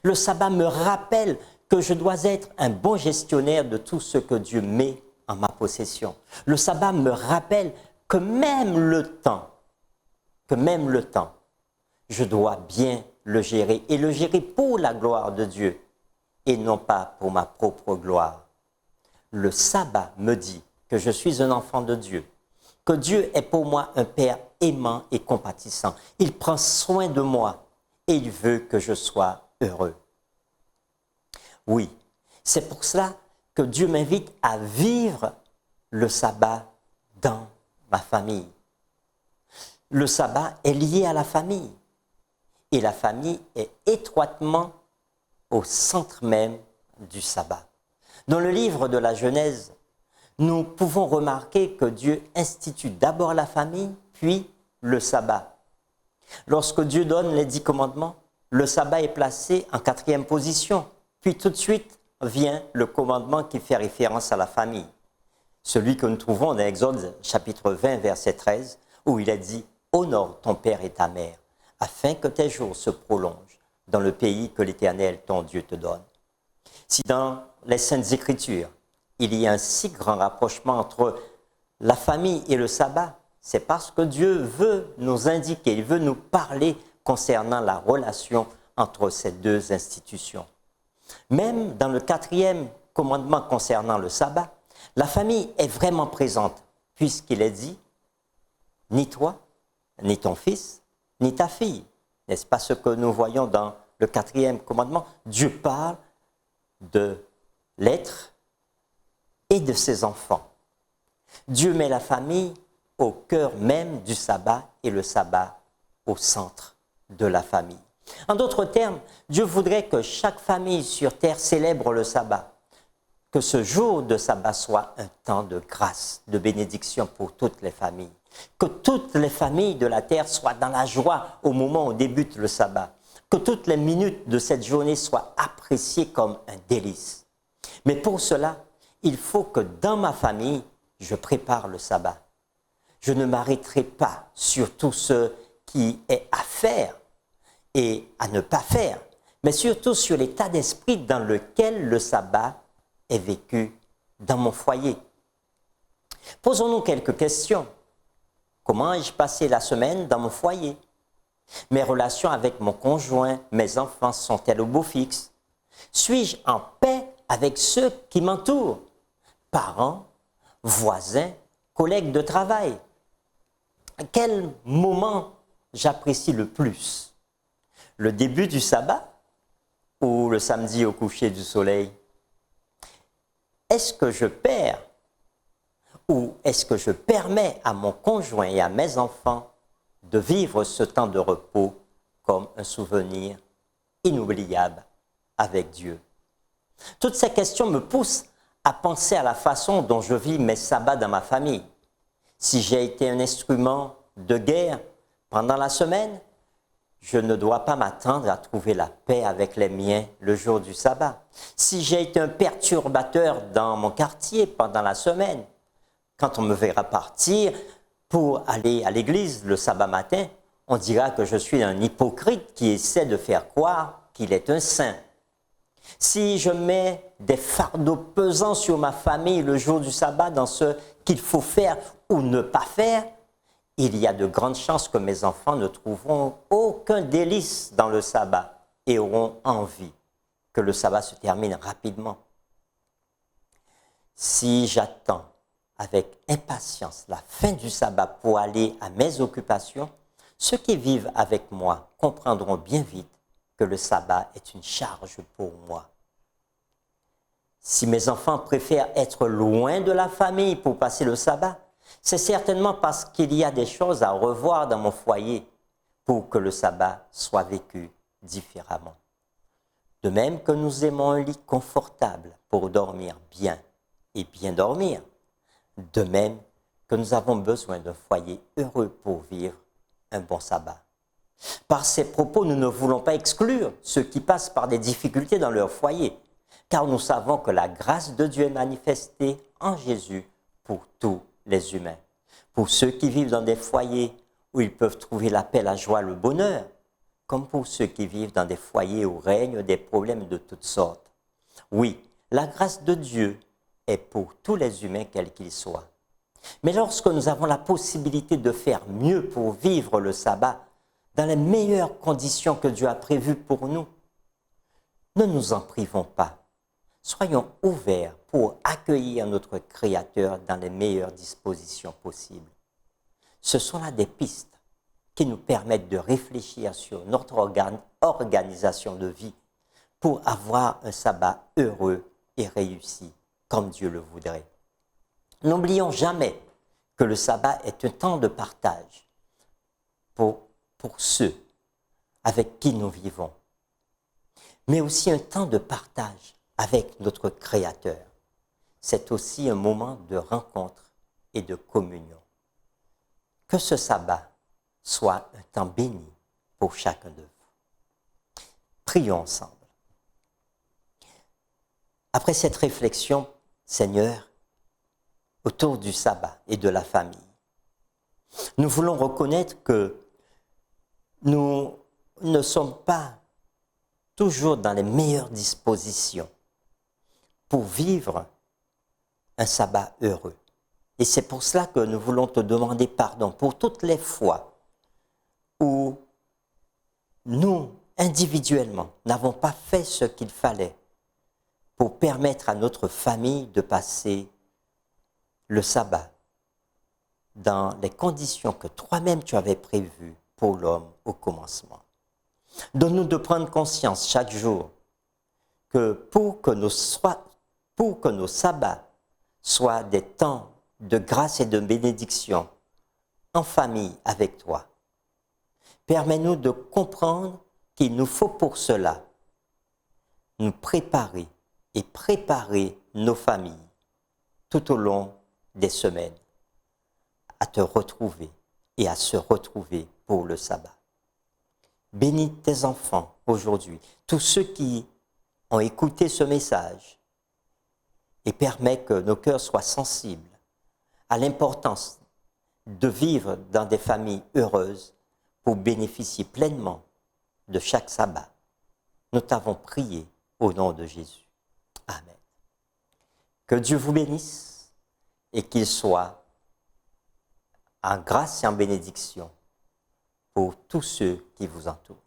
Le sabbat me rappelle que je dois être un bon gestionnaire de tout ce que Dieu met en ma possession. Le sabbat me rappelle que même le temps, je dois bien le gérer et le gérer pour la gloire de Dieu et non pas pour ma propre gloire. Le sabbat me dit que je suis un enfant de Dieu, que Dieu est pour moi un Père aimant et compatissant. Il prend soin de moi et il veut que je sois heureux. Oui, c'est pour cela que Dieu m'invite à vivre le sabbat dans ma famille. Le sabbat est lié à la famille et la famille est étroitement au centre même du sabbat. Dans le livre de la Genèse, nous pouvons remarquer que Dieu institue d'abord la famille, puis le sabbat. Lorsque Dieu donne les 10 commandements, le sabbat est placé en 4e position, puis tout de suite vient le commandement qui fait référence à la famille. Celui que nous trouvons dans Exode chapitre 20, verset 13, où il est dit « Honore ton père et ta mère, afin que tes jours se prolongent dans le pays que l'Éternel, ton Dieu, te donne. » Si dans les Saintes Écritures, il y a un si grand rapprochement entre la famille et le sabbat, c'est parce que Dieu veut nous indiquer, il veut nous parler concernant la relation entre ces deux institutions. Même dans le 4e commandement concernant le sabbat, la famille est vraiment présente, puisqu'il est dit « Ni toi, ni ton fils, ni ta fille ». N'est-ce pas ce que nous voyons dans le 4e commandement? Dieu parle de l'être et de ses enfants. Dieu met la famille au cœur même du sabbat et le sabbat au centre de la famille. En d'autres termes, Dieu voudrait que chaque famille sur terre célèbre le sabbat, que ce jour de sabbat soit un temps de grâce, de bénédiction pour toutes les familles, que toutes les familles de la terre soient dans la joie au moment où débute le sabbat, que toutes les minutes de cette journée soient appréciées comme un délice. Mais pour cela, il faut que dans ma famille, je prépare le sabbat. Je ne m'arrêterai pas sur tout ce qui est à faire et à ne pas faire, mais surtout sur l'état d'esprit dans lequel le sabbat est vécu dans mon foyer. Posons-nous quelques questions. Comment ai-je passé la semaine dans mon foyer? Mes relations avec mon conjoint, mes enfants sont-elles au beau fixe? Suis-je en paix avec ceux qui m'entourent? Parents, voisins, collègues de travail. À quel moment j'apprécie le plus? Le début du sabbat ou le samedi au coucher du soleil? Est-ce que je perds ou est-ce que je permets à mon conjoint et à mes enfants de vivre ce temps de repos comme un souvenir inoubliable avec Dieu? Toutes ces questions me poussent à penser à la façon dont je vis mes sabbats dans ma famille. Si j'ai été un instrument de guerre pendant la semaine, je ne dois pas m'attendre à trouver la paix avec les miens le jour du sabbat. Si j'ai été un perturbateur dans mon quartier pendant la semaine, quand on me verra partir pour aller à l'église le sabbat matin, on dira que je suis un hypocrite qui essaie de faire croire qu'il est un saint. Si je mets des fardeaux pesants sur ma famille le jour du sabbat dans ce qu'il faut faire ou ne pas faire, il y a de grandes chances que mes enfants ne trouveront aucun délice dans le sabbat et auront envie que le sabbat se termine rapidement. Si j'attends avec impatience la fin du sabbat pour aller à mes occupations, ceux qui vivent avec moi comprendront bien vite que le sabbat est une charge pour moi. Si mes enfants préfèrent être loin de la famille pour passer le sabbat, c'est certainement parce qu'il y a des choses à revoir dans mon foyer pour que le sabbat soit vécu différemment. De même que nous aimons un lit confortable pour dormir bien et bien dormir, de même que nous avons besoin d'un foyer heureux pour vivre un bon sabbat. Par ces propos, nous ne voulons pas exclure ceux qui passent par des difficultés dans leur foyer, car nous savons que la grâce de Dieu est manifestée en Jésus pour tous les humains. Pour ceux qui vivent dans des foyers où ils peuvent trouver la paix, la joie, le bonheur, comme pour ceux qui vivent dans des foyers où règnent des problèmes de toutes sortes. Oui, la grâce de Dieu est pour tous les humains, quels qu'ils soient. Mais lorsque nous avons la possibilité de faire mieux pour vivre le sabbat dans les meilleures conditions que Dieu a prévues pour nous, ne nous en privons pas. Soyons ouverts pour accueillir notre Créateur dans les meilleures dispositions possibles. Ce sont là des pistes qui nous permettent de réfléchir sur notre organisation de vie pour avoir un sabbat heureux et réussi, comme Dieu le voudrait. N'oublions jamais que le sabbat est un temps de partage pour ceux avec qui nous vivons, mais aussi un temps de partage avec notre Créateur. C'est aussi un moment de rencontre et de communion. Que ce sabbat soit un temps béni pour chacun de vous. Prions ensemble. Après cette réflexion, Seigneur, autour du sabbat et de la famille, nous voulons reconnaître que nous ne sommes pas toujours dans les meilleures dispositions pour vivre un sabbat heureux. Et c'est pour cela que nous voulons te demander pardon pour toutes les fois où nous, individuellement, n'avons pas fait ce qu'il fallait pour permettre à notre famille de passer le sabbat dans les conditions que toi-même tu avais prévues pour l'homme au commencement. Donne-nous de prendre conscience chaque jour que pour que nos sabbats soient des temps de grâce et de bénédiction en famille avec toi, permets-nous de comprendre qu'il nous faut pour cela nous préparer et préparer nos familles tout au long des semaines à te retrouver et à se retrouver pour le sabbat. Bénis tes enfants aujourd'hui, tous ceux qui ont écouté ce message, et permets que nos cœurs soient sensibles à l'importance de vivre dans des familles heureuses pour bénéficier pleinement de chaque sabbat. Nous t'avons prié au nom de Jésus. Amen. Que Dieu vous bénisse et qu'il soit en grâce et en bénédiction pour tous ceux qui vous entourent.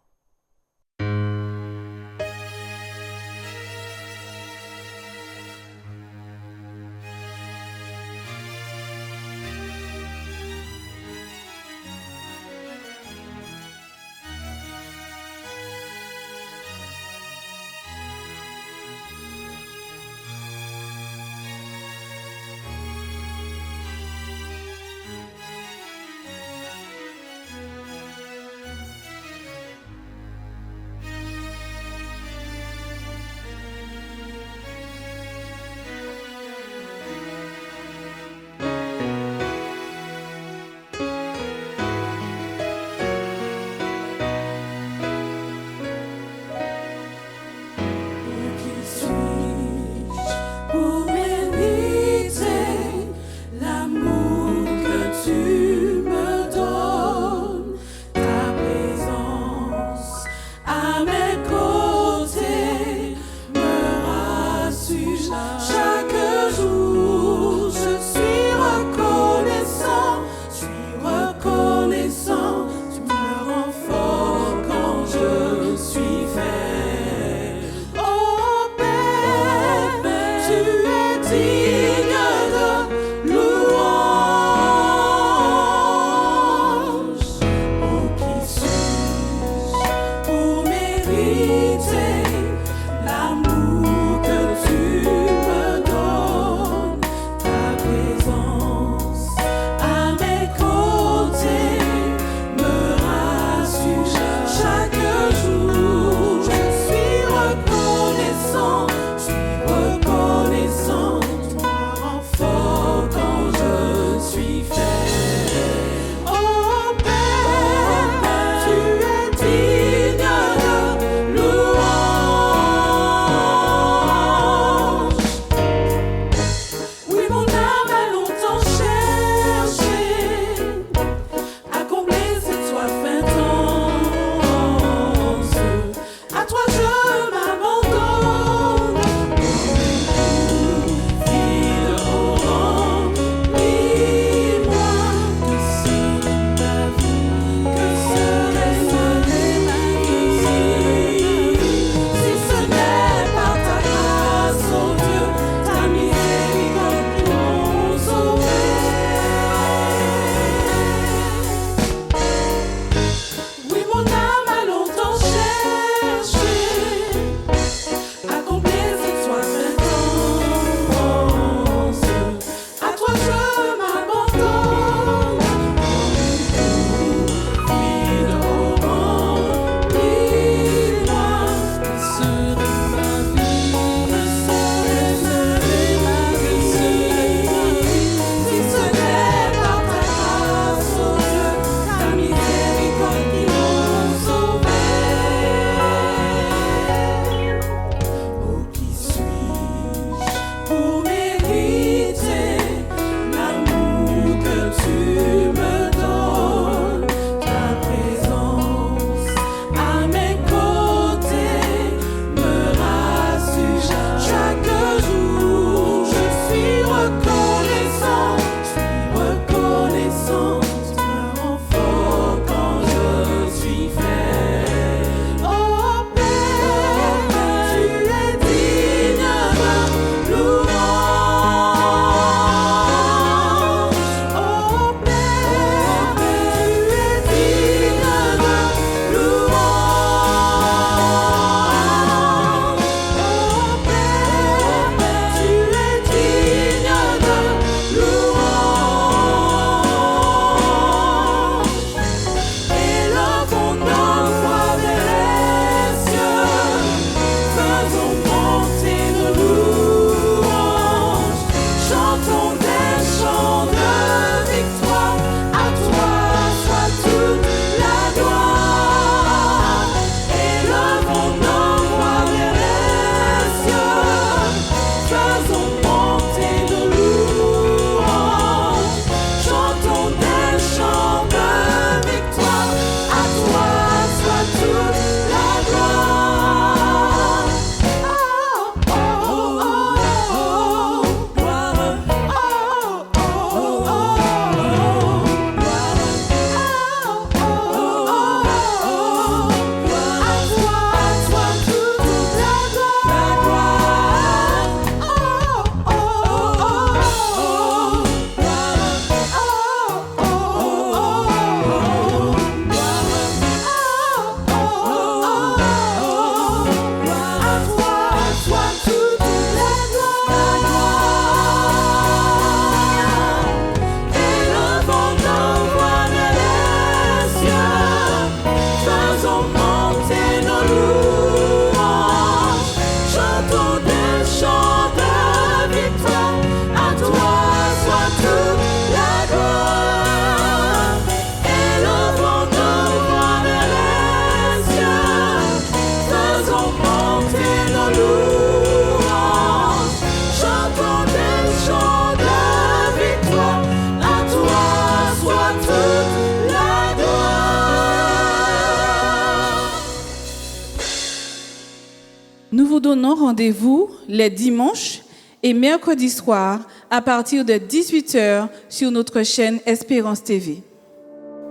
donnons rendez-vous les dimanches et mercredis soirs à partir de 18h sur notre chaîne Espérance TV.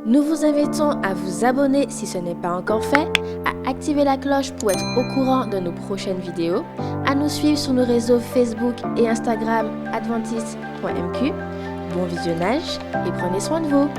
Nous vous invitons à vous abonner si ce n'est pas encore fait, à activer la cloche pour être au courant de nos prochaines vidéos, à nous suivre sur nos réseaux Facebook et Instagram adventiste.mq. Bon visionnage et prenez soin de vous.